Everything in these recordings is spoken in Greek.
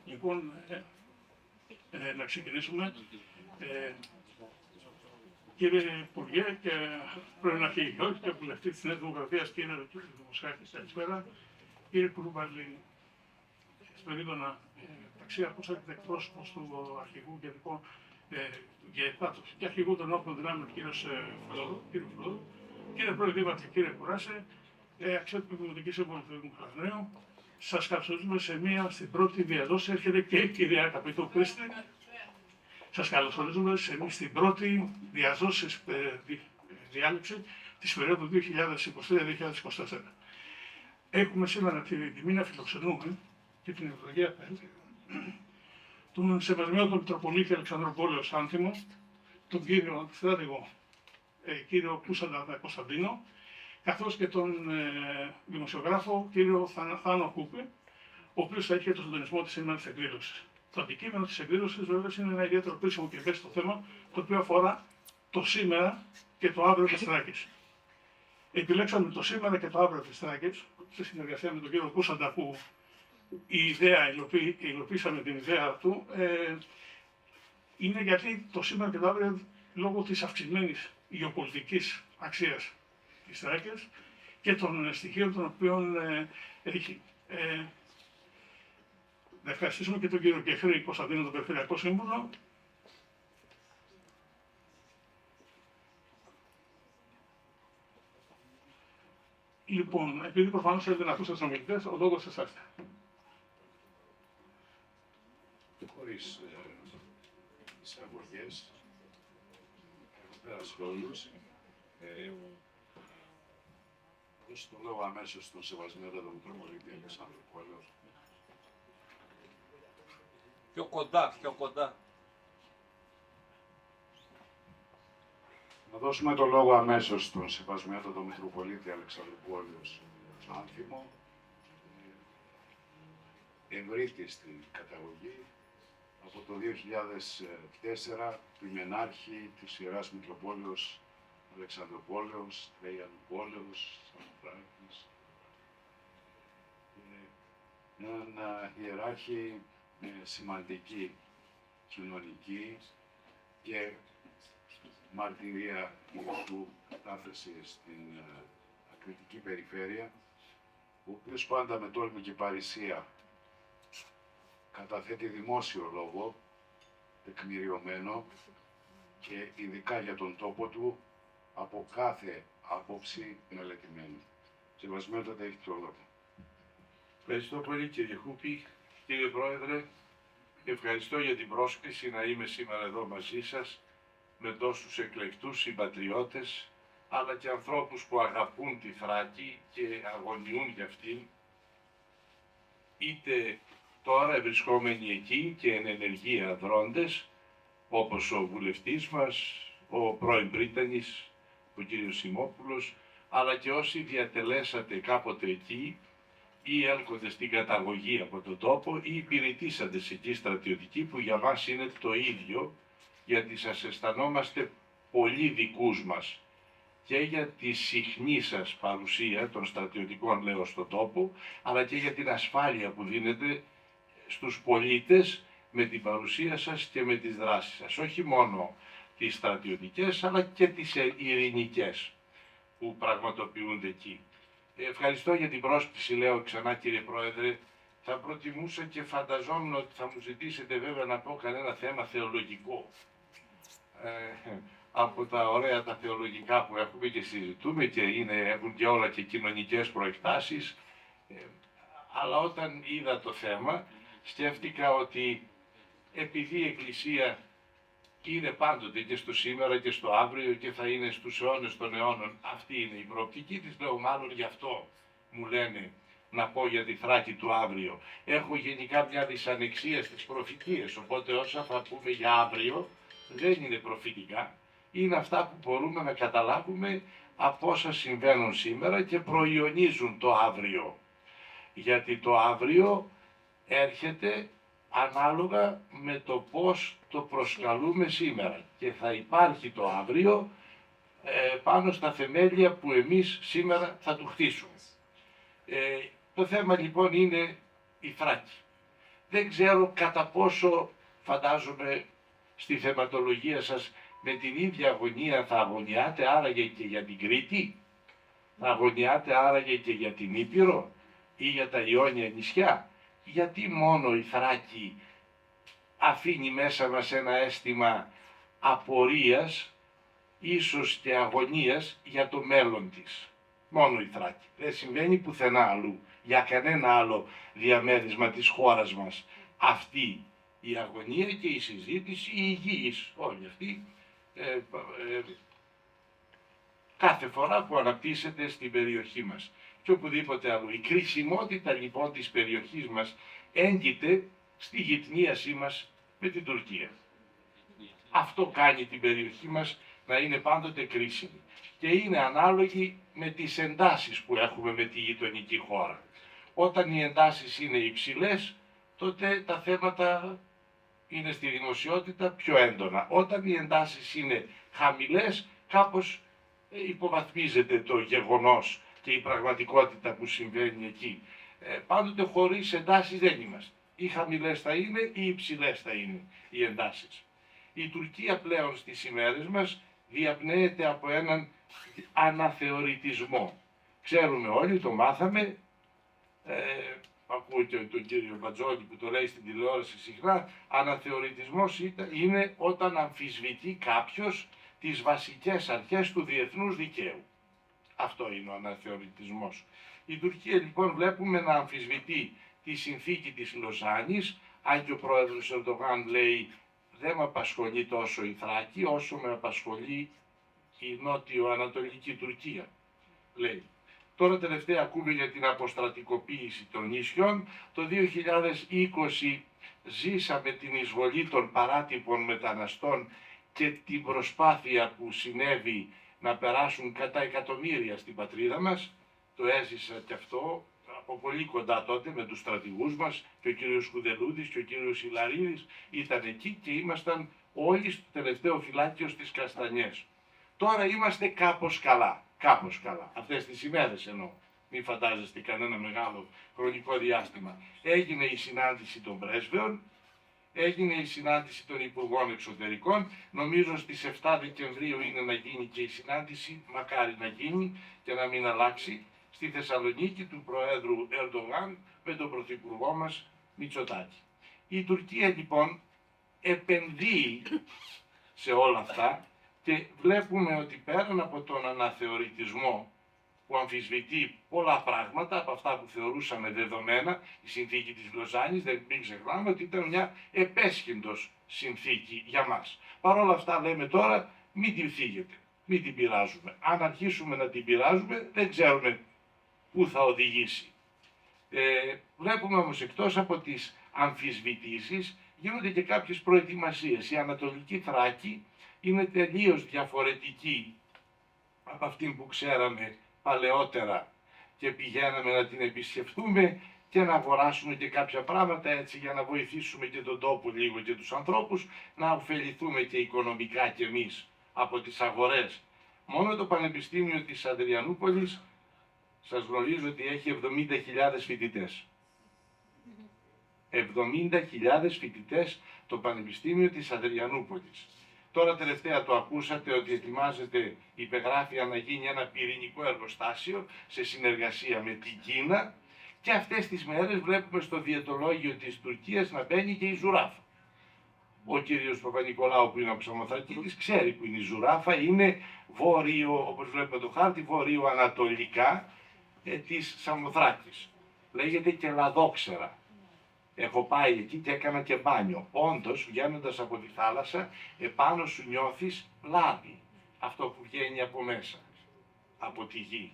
Λοιπόν, να ξεκινήσουμε. Κύριε Υπουργέ, και πρώην Αρχηγός και βουλευτή της Νέας Δημοκρατίας, κύριε Δημοσχάκη, καλησπέρα. Κύριε Κουρουμπαλή, στο Ρίδωνα, μεταξύ ακούσατε εκπρόσωπος του Αρχηγού και Αρχηγού των Όπλων Δυνάμεων, κύριο Φλόδου. Κύριε Πρόεδρε Δήμαρχε, κύριε Κουράσε, αξιότιμη Δημοτική Σύμβουλη του Δήμου Χαλανέου, σας καλωσορίζουμε στην πρώτη διαδόση. Έρχεται και η κυρία Αγαπητού Κρίστη. Σας καλωσορίζουμε στην πρώτη διαδόση διάλεξη της περίοδου 2023-2024. Έχουμε σήμερα την τιμή να φιλοξενούμε και την ευλογία τον Σεβασμιότατο Μητροπολίτη Αλεξανδροπόλεω Άνθιμο, τον κύριο στράτηγο κύριο Κούσαντα Κωνσταντίνο, καθώς και τον δημοσιογράφο κύριο Θάνο Κούπη, ο οποίος θα έχει το συντονισμό της σημερινής εκδήλωσης. Το αντικείμενο της εκδήλωσης βέβαια είναι ένα ιδιαίτερο κρίσιμο και ευαίσθητο θέμα, το οποίο αφορά το σήμερα και το αύριο της Θράκης. Επιλέξαμε το σήμερα και το αύριο της Θράκης, σε συνεργασία με τον κύριο Κούσαντα, που υλοποίησαμε την ιδέα του, είναι γιατί το σήμερα και το αύριο, λόγω της αυξημένης γεωπολιτικής αξίας της Θράκης και των στοιχείων των οποίων έχει. Να ευχαριστήσουμε και τον κύριο Κεφρή Κωνσταντίνο, τον Περιφερειακό Σύμβουλο. Λοιπόν, επειδή προφανώς θέλετε να ακούσετε τους ομιλητές, ο λόγος σε εσάς. Χωρίς εισαγωγές, έχω πέρασει όλους. Δώσω το λόγο αμέσως στον Σεβασμιότατο Μητροπολίτη Αλεξανδροπόλεω. Πιο κοντά, πιο κοντά. Να δώσουμε το λόγο αμέσως στον Σεβασμιότατο Μητροπολίτη Αλεξανδροπόλεω Άνθιμο, ευρύτη στην καταγωγή, από το 2004 πλημενάρχη της Ιεράς Μητροπόλεως Αλεξανδροπόλεως, Τραϊανουπόλεως, Σαμοθράκης. Έναν ιεράρχη με σημαντική κοινωνική και μαρτυρία Ιησού κατάθεση στην ακριτική περιφέρεια, ο οποίος πάντα με τόλμη και παρησία καταθέτει δημόσιο λόγο, τεκμηριωμένο και ειδικά για τον τόπο του, από κάθε άποψη μελετημένη. Σεβασμιότατα, έχει το λόγο. Ευχαριστώ πολύ κύριε Χούπη. Κύριε Πρόεδρε, ευχαριστώ για την πρόσκληση να είμαι σήμερα εδώ μαζί σας με τόσους εκλεκτούς συμπατριώτες, αλλά και ανθρώπους που αγαπούν τη Θράκη και αγωνιούν για αυτήν, είτε τώρα βρισκόμενοι εκεί και εν ενεργεία δρόντες, όπως ο βουλευτής μας, ο πρώην Πρίτανης, ο κύριος Σιμόπουλος, αλλά και όσοι διατελέσατε κάποτε εκεί ή έλκονται στην καταγωγή από τον τόπο ή υπηρετήσατε σε εκεί στρατιωτικοί, που για μας είναι το ίδιο, γιατί σας αισθανόμαστε πολύ δικούς μας και για τη συχνή σας παρουσία των στρατιωτικών, λέω, στον τόπο, αλλά και για την ασφάλεια που δίνετε στους πολίτες με την παρουσία σας και με τις δράσεις σας. Όχι μόνο τις στρατιωτικές, αλλά και τις ειρηνικές που πραγματοποιούνται εκεί. Ευχαριστώ για την πρόσκληση, λέω ξανά κύριε Πρόεδρε. Θα προτιμούσα και φανταζόμουν ότι θα μου ζητήσετε βέβαια να πω κανένα θέμα θεολογικό. Από τα ωραία τα θεολογικά που έχουμε και συζητούμε και έχουν και όλα και κοινωνικές προεκτάσεις. Αλλά όταν είδα το θέμα, σκέφτηκα ότι επειδή η Εκκλησία είναι πάντοτε και στο σήμερα και στο αύριο και θα είναι στους αιώνες των αιώνων, αυτή είναι η προοπτική της, λέω μάλλον γι' αυτό μου λένε να πω για τη Θράκη του αύριο. Έχω γενικά μια δυσανεξία στις προφητείες, οπότε όσα θα πούμε για αύριο δεν είναι προφητικά, είναι αυτά που μπορούμε να καταλάβουμε από όσα συμβαίνουν σήμερα και προϊονίζουν το αύριο. Γιατί το αύριο έρχεται ανάλογα με το πώς το προσκαλούμε σήμερα και θα υπάρχει το αύριο πάνω στα θεμέλια που εμείς σήμερα θα του χτίσουμε. Το θέμα λοιπόν είναι η Θράκη. Δεν ξέρω κατά πόσο, φαντάζομαι, στη θεματολογία σας με την ίδια αγωνία θα αγωνιάτε άραγε και για την Κρήτη, θα αγωνιάτε άραγε και για την Ήπειρο ή για τα Ιόνια νησιά. Γιατί μόνο η Θράκη αφήνει μέσα μας ένα αίσθημα απορίας, ίσως και αγωνίας για το μέλλον της. Μόνο η Θράκη. Δεν συμβαίνει πουθενά αλλού, για κανένα άλλο διαμέρισμα της χώρας μας. Αυτή η αγωνία και η συζήτηση, η υγιής, όλη αυτή, κάθε φορά που αναπτύσσεται στην περιοχή μας και οπουδήποτε αλλού. Η κρισιμότητα λοιπόν της περιοχής μας έγκυται στη γειτνίασή μας με την Τουρκία. Αυτό κάνει την περιοχή μας να είναι πάντοτε κρίσιμη και είναι ανάλογη με τις εντάσεις που έχουμε με τη γειτονική χώρα. Όταν οι εντάσεις είναι υψηλές, τότε τα θέματα είναι στη δημοσιότητα πιο έντονα. Όταν οι εντάσεις είναι χαμηλές, κάπως υποβαθμίζεται το γεγονός και η πραγματικότητα που συμβαίνει εκεί. Πάντοτε χωρίς εντάσεις δεν είμαστε. Ή χαμηλές θα είναι ή υψηλές θα είναι οι εντάσεις. Η Τουρκία πλέον στις ημέρες μας διαπνέεται από έναν αναθεωρητισμό. Ξέρουμε όλοι, το μάθαμε, ακούω και τον κύριο Μπατζόνη που το λέει στην τηλεόραση συχνά, αναθεωρητισμός είναι όταν αμφισβητεί κάποιος τις βασικές αρχές του διεθνούς δικαίου. Αυτό είναι ο αναθεωρητισμός. Η Τουρκία λοιπόν βλέπουμε να αμφισβητεί τη συνθήκη της Λοζάνης, αν και ο πρόεδρος Ερντογάν λέει δεν με απασχολεί τόσο η Θράκη όσο με απασχολεί η νότιο-ανατολική Τουρκία, λέει. Τώρα τελευταία ακούμε για την αποστρατικοποίηση των νησιών. Το 2020 ζήσαμε την εισβολή των παράτυπων μεταναστών και την προσπάθεια που συνέβη να περάσουν κατά εκατομμύρια στην πατρίδα μας. Το έζησα και αυτό από πολύ κοντά τότε με τους στρατηγούς μας και ο κύριος Κουδελούδης και ο κύριος Ιλαρίδης ήταν εκεί και ήμασταν όλοι στο τελευταίο φυλάκιο στις Καστανιές. Τώρα είμαστε κάπως καλά. Κάπως καλά. Αυτές τις ημέρες εννοώ. Μην φαντάζεστε κανένα μεγάλο χρονικό διάστημα. Έγινε η συνάντηση των πρέσβεων, έγινε η συνάντηση των Υπουργών Εξωτερικών. Νομίζω στις 7 Δεκεμβρίου είναι να γίνει και η συνάντηση, μακάρι να γίνει και να μην αλλάξει, στη Θεσσαλονίκη του Προέδρου Ερντογάν με τον Πρωθυπουργό μας Μητσοτάκη. Η Τουρκία λοιπόν επενδύει σε όλα αυτά και βλέπουμε ότι πέραν από τον αναθεωρητισμό που αμφισβητεί πολλά πράγματα από αυτά που θεωρούσαμε δεδομένα, η συνθήκη της Λοζάνης, μην ξεχνάμε ότι ήταν μια επέσχυντος συνθήκη για μας. Παρ' όλα αυτά λέμε τώρα μην την φύγετε, μην την πειράζουμε. Αν αρχίσουμε να την πειράζουμε δεν ξέρουμε πού θα οδηγήσει. Βλέπουμε όμως εκτός από τις αμφισβητήσεις γίνονται και κάποιες προετοιμασίες. Η Ανατολική Θράκη είναι τελείως διαφορετική από αυτήν που ξέραμε παλαιότερα και πηγαίναμε να την επισκεφτούμε και να αγοράσουμε και κάποια πράγματα έτσι για να βοηθήσουμε και τον τόπο λίγο και τους ανθρώπους, να ωφεληθούμε και οικονομικά κι εμείς από τις αγορές. Μόνο το Πανεπιστήμιο της Αδριανούπολης σας γνωρίζω ότι έχει 70.000 φοιτητές. 70.000 φοιτητές το Πανεπιστήμιο της Αδριανούπολης. Τώρα τελευταία το ακούσατε ότι ετοιμάζεται, υπεγράφει να γίνει ένα πυρηνικό εργοστάσιο σε συνεργασία με την Κίνα και αυτές τις μέρες βλέπουμε στο διαιτολόγιο της Τουρκίας να μπαίνει και η ζουράφα. Ο κύριος Παπα-Νικολάου που είναι από Σαμοθρακίτης ξέρει που είναι η ζουράφα, είναι βόρειο, όπως βλέπουμε το χάρτη, βόρειο-ανατολικά της Σαμοθράκης. Λέγεται και Λαδόξερα. Έχω πάει εκεί και έκανα και μπάνιο. Όντως, βγαίνοντας από τη θάλασσα, επάνω σου νιώθεις λάδι. Αυτό που βγαίνει από μέσα, από τη γη,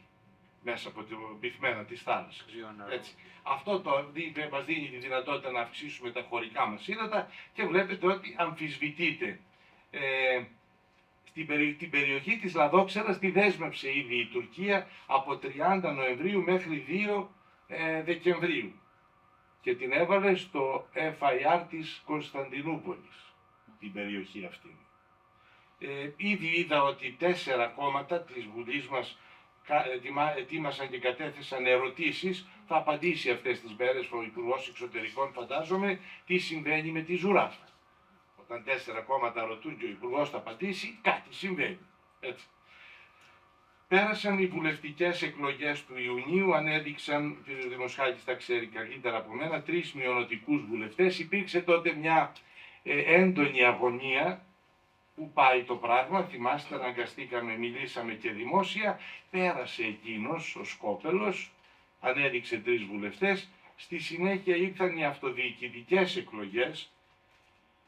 μέσα από την πυθμένα της θάλασσας. Έτσι. Αυτό μας δίνει τη δυνατότητα να αυξήσουμε τα χωρικά μας ύδατα και βλέπετε ότι αμφισβητείται. Την περιοχή της Λαδόξερας τη δέσμευσε ήδη η Τουρκία από 30 Νοεμβρίου μέχρι 2 Δεκεμβρίου. Και την έβαλε στο FIR της Κωνσταντινούπολης, την περιοχή αυτή. Ήδη είδα ότι 4 κόμματα της Βουλής μας ετοίμασαν και κατέθεσαν ερωτήσεις. Θα απαντήσει αυτές τις μέρες ο Υπουργός Εξωτερικών, φαντάζομαι, τι συμβαίνει με τη Ζουράφα. Όταν 4 κόμματα ρωτούν και ο Υπουργός θα απαντήσει, κάτι συμβαίνει. Έτσι. Πέρασαν οι βουλευτικές εκλογές του Ιουνίου, ανέδειξαν, ο κ. Δημοσχάκης τα ξέρει καλύτερα από μένα, 3 μειονοτικούς βουλευτές. Υπήρξε τότε μια έντονη αγωνία. Πού πάει το πράγμα, θυμάστε, αναγκαστήκαμε, μιλήσαμε και δημόσια. Πέρασε εκείνος, ο Σκόπελος, ανέδειξε 3 βουλευτές. Στη συνέχεια ήρθαν οι αυτοδιοικητικές εκλογές.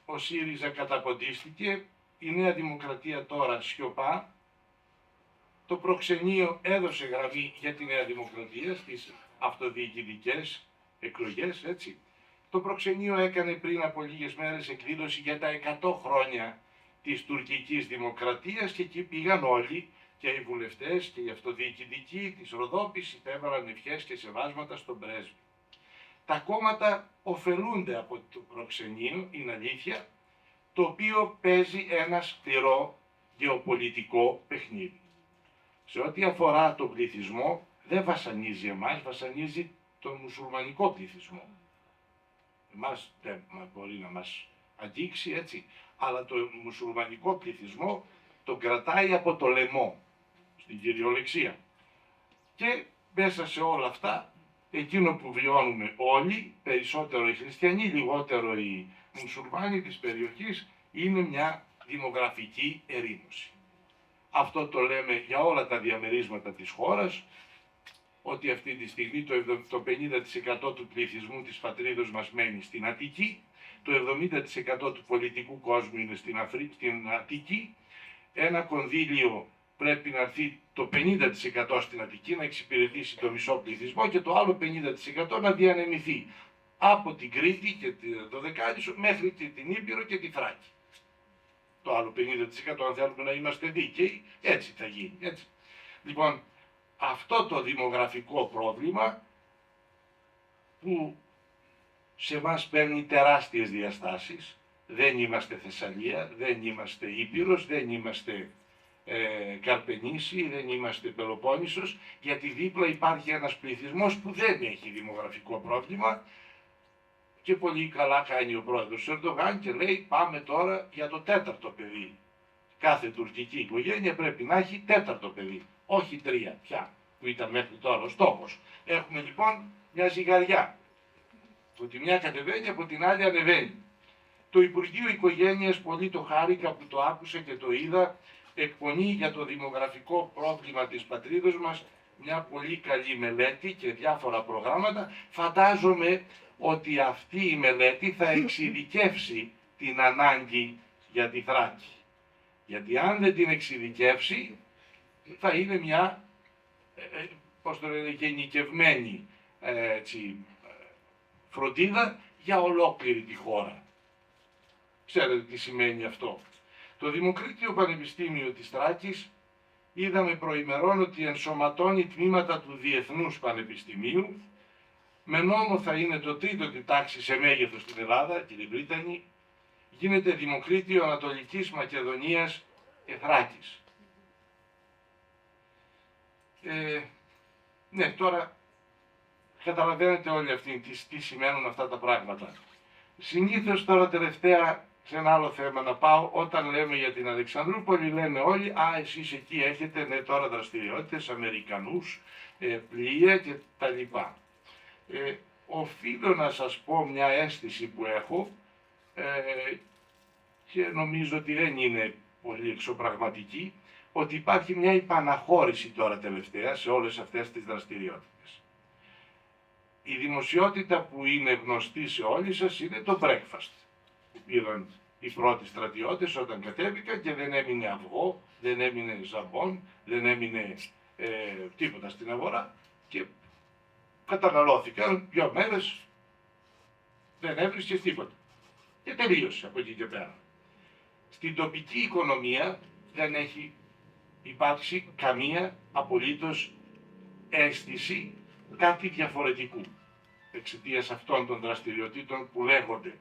Ο ΣΥΡΙΖΑ καταποντίστηκε, η Νέα Δημοκρατία τώρα σιωπά. Το προξενείο έδωσε γραμμή για τη Νέα Δημοκρατία στις αυτοδιοικητικές εκλογές, έτσι. Το προξενείο έκανε πριν από λίγες μέρες εκδήλωση για τα 100 χρόνια της τουρκικής δημοκρατίας και εκεί πήγαν όλοι, και οι βουλευτές και οι αυτοδιοικητικοί της Ροδόπης, υπέβαλαν ευχές και σεβάσματα στον πρέσβη. Τα κόμματα ωφελούνται από το προξενείο, είναι αλήθεια, το οποίο παίζει ένα σκληρό γεωπολιτικό παιχνίδι. Σε ό,τι αφορά τον πληθυσμό, δεν βασανίζει εμάς, βασανίζει τον μουσουλμανικό πληθυσμό. Εμάς δεν μπορεί να μας αγγίξει, έτσι, αλλά το μουσουλμανικό πληθυσμό τον κρατάει από το λαιμό, στην κυριολεξία. Και μέσα σε όλα αυτά, εκείνο που βιώνουμε όλοι, περισσότερο οι χριστιανοί, λιγότερο οι μουσουλμάνοι της περιοχής, είναι μια δημογραφική ερήμωση. Αυτό το λέμε για όλα τα διαμερίσματα της χώρας, ότι αυτή τη στιγμή το 50% του πληθυσμού της πατρίδος μας μένει στην Αττική, το 70% του πολιτικού κόσμου είναι στην Αττική, ένα κονδύλιο πρέπει να έρθει το 50% στην Αττική να εξυπηρετήσει το μισό πληθυσμό και το άλλο 50% να διανεμηθεί από την Κρήτη και το Δεκάλισσο μέχρι την Ήπειρο και τη Θράκη. Το άλλο 50% αν θέλουμε να είμαστε δίκαιοι, έτσι θα γίνει. Έτσι. Λοιπόν, αυτό το δημογραφικό πρόβλημα που σε μας παίρνει τεράστιες διαστάσεις, δεν είμαστε Θεσσαλία, δεν είμαστε Ήπειρος, δεν είμαστε Καρπενήσι, δεν είμαστε Πελοπόννησος, γιατί δίπλα υπάρχει ένας πληθυσμός που δεν έχει δημογραφικό πρόβλημα και πολύ καλά κάνει ο πρόεδρος Ερντογάν και λέει πάμε τώρα για το 4ο παιδί. Κάθε τουρκική οικογένεια πρέπει να έχει 4ο παιδί, όχι 3 πια, που ήταν μέχρι τώρα ο στόχος. Έχουμε λοιπόν μια ζυγαριά. Από τη μια κατεβαίνει, από την άλλη ανεβαίνει. Το Υπουργείο Οικογένειας, πολύ το χάρηκα που το άκουσα και το είδα, εκπονεί για το δημογραφικό πρόβλημα της πατρίδος μας μια πολύ καλή μελέτη και διάφορα προγράμματα. Φαντάζομαι ότι αυτή η μελέτη θα εξειδικεύσει την ανάγκη για τη Θράκη. Γιατί αν δεν την εξειδικεύσει θα είναι μια γενικευμένη φροντίδα για ολόκληρη τη χώρα. Ξέρετε τι σημαίνει αυτό. Το Δημοκρίτιο Πανεπιστήμιο της Θράκης είδαμε προημερών ότι ενσωματώνει τμήματα του Διεθνούς Πανεπιστημίου, με νόμο θα είναι το 3ο τη τάξη σε μέγεθος στην Ελλάδα, κύριε Βρήτανη, γίνεται Δημοκρίτιο Ανατολικής Μακεδονίας και Θράκης. Ναι, τώρα καταλαβαίνετε όλοι αυτοί τι σημαίνουν αυτά τα πράγματα. Συνήθως τώρα τελευταία σε ένα άλλο θέμα να πάω, όταν λέμε για την Αλεξανδρούπολη λένε όλοι «Α, εσείς εκεί έχετε ναι, τώρα δραστηριότητες, Αμερικανούς, πλοία και τα λοιπά». Οφείλω να σας πω μια αίσθηση που έχω και νομίζω ότι δεν είναι πολύ εξωπραγματική, ότι υπάρχει μια υπαναχώρηση τώρα τελευταία σε όλες αυτές τις δραστηριότητες. Η δημοσιότητα που είναι γνωστή σε όλοι σας είναι το breakfast, που πήραν οι πρώτοι στρατιώτες όταν κατέβηκαν και δεν έμεινε αυγό, δεν έμεινε ζαμπόν, δεν έμεινε τίποτα στην αγορά και καταναλώθηκαν 2 μέρες, δεν έβρισκες τίποτα. Και τελείωσε από εκεί και πέρα. Στην τοπική οικονομία δεν έχει υπάρξει καμία απολύτως αίσθηση κάτι διαφορετικού εξαιτίας αυτών των δραστηριοτήτων που λέγονται.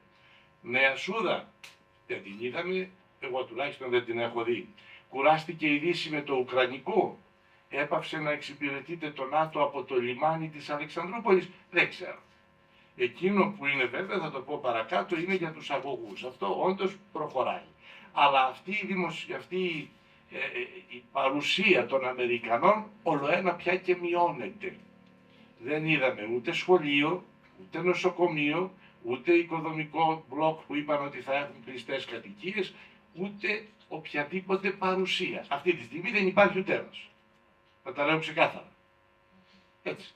Νέα Σούδα δεν την είδαμε, εγώ τουλάχιστον δεν την έχω δει. Κουράστηκε η Δύση με το Ουκρανικό, έπαυσε να εξυπηρετείται το ΝΑΤΟ από το λιμάνι της Αλεξανδρούπολης, δεν ξέρω. Εκείνο που είναι βέβαια, θα το πω παρακάτω, είναι για τους αγωγούς. Αυτό όντως προχωράει. Αλλά αυτή η παρουσία των Αμερικανών ολοένα πια και μειώνεται. Δεν είδαμε ούτε σχολείο, ούτε νοσοκομείο, ούτε οικοδομικό μπλοκ που είπαν ότι θα έχουν κλειστές κατοικίες, ούτε οποιαδήποτε παρουσία. Αυτή τη στιγμή δεν υπάρχει ούτε ένας. Θα τα λέω ξεκάθαρα. Έτσι.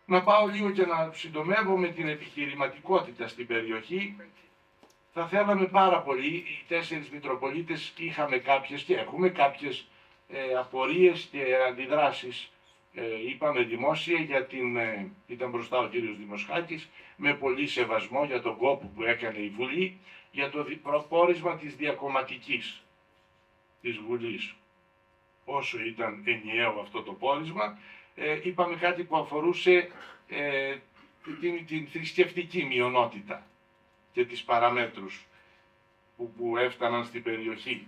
Να πάω λίγο και να συντομεύω με την επιχειρηματικότητα στην περιοχή. Θα θέλαμε πάρα πολύ, οι 4 Μητροπολίτες είχαμε κάποιες και έχουμε κάποιες απορίες και αντιδράσεις. Είπαμε δημόσια για ήταν μπροστά ο κύριος Δημοσχάκης, με πολύ σεβασμό για τον κόπο που έκανε η Βουλή, για το προπόρισμα της διακομματικής της Βουλής. Όσο ήταν ενιαίο αυτό το πόρισμα, είπαμε κάτι που αφορούσε την θρησκευτική μειονότητα και τις παραμέτρους που έφταναν στην περιοχή.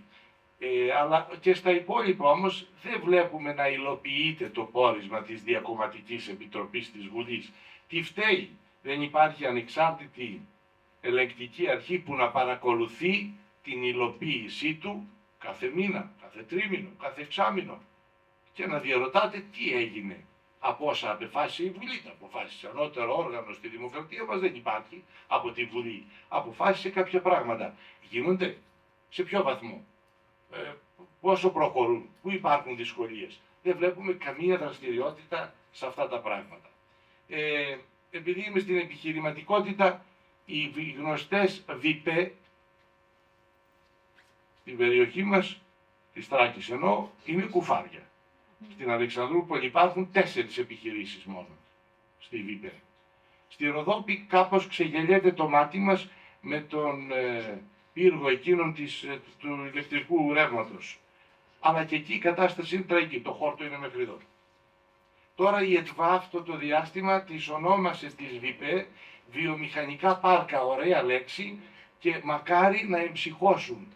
Αλλά και στα υπόλοιπα όμως δεν βλέπουμε να υλοποιείται το πόρισμα της Διακομματικής Επιτροπής της Βουλής. Τι φταίει? Δεν υπάρχει ανεξάρτητη ελεγκτική αρχή που να παρακολουθεί την υλοποίησή του κάθε μήνα, κάθε τρίμηνο, κάθε εξάμηνο και να διαρωτάτε τι έγινε από όσα απεφάσισε η Βουλή. Τα αποφάσισε ανώτερο όργανο στη δημοκρατία μας, δεν υπάρχει από τη Βουλή. Αποφάσισε κάποια πράγματα. Γίνονται σε ποιο βαθμό? Πόσο προχωρούν, πού υπάρχουν δυσκολίες? Δεν βλέπουμε καμία δραστηριότητα σε αυτά τα πράγματα. Επειδή είμαι στην επιχειρηματικότητα, οι γνωστές ΒΙΠΕ στην περιοχή μας, της Θράκης εννοώ, είναι κουφάρια. Στην Αλεξανδρούπολη υπάρχουν 4 επιχειρήσεις μόνο στη ΒΙΠΕ. Στη Ροδόπη κάπως ξεγελιέται το μάτι μας με τον πύργο εκείνον του ηλεκτρικού ρεύματος. Αλλά και εκεί η κατάσταση είναι τραγική, το χόρτο είναι μέχρι εδώ. Τώρα η ΕΤΒΑ αυτό το διάστημα τις ονόμασε τις ΒΙΠΕ βιομηχανικά πάρκα, ωραία λέξη, και μακάρι να εμψυχώσουν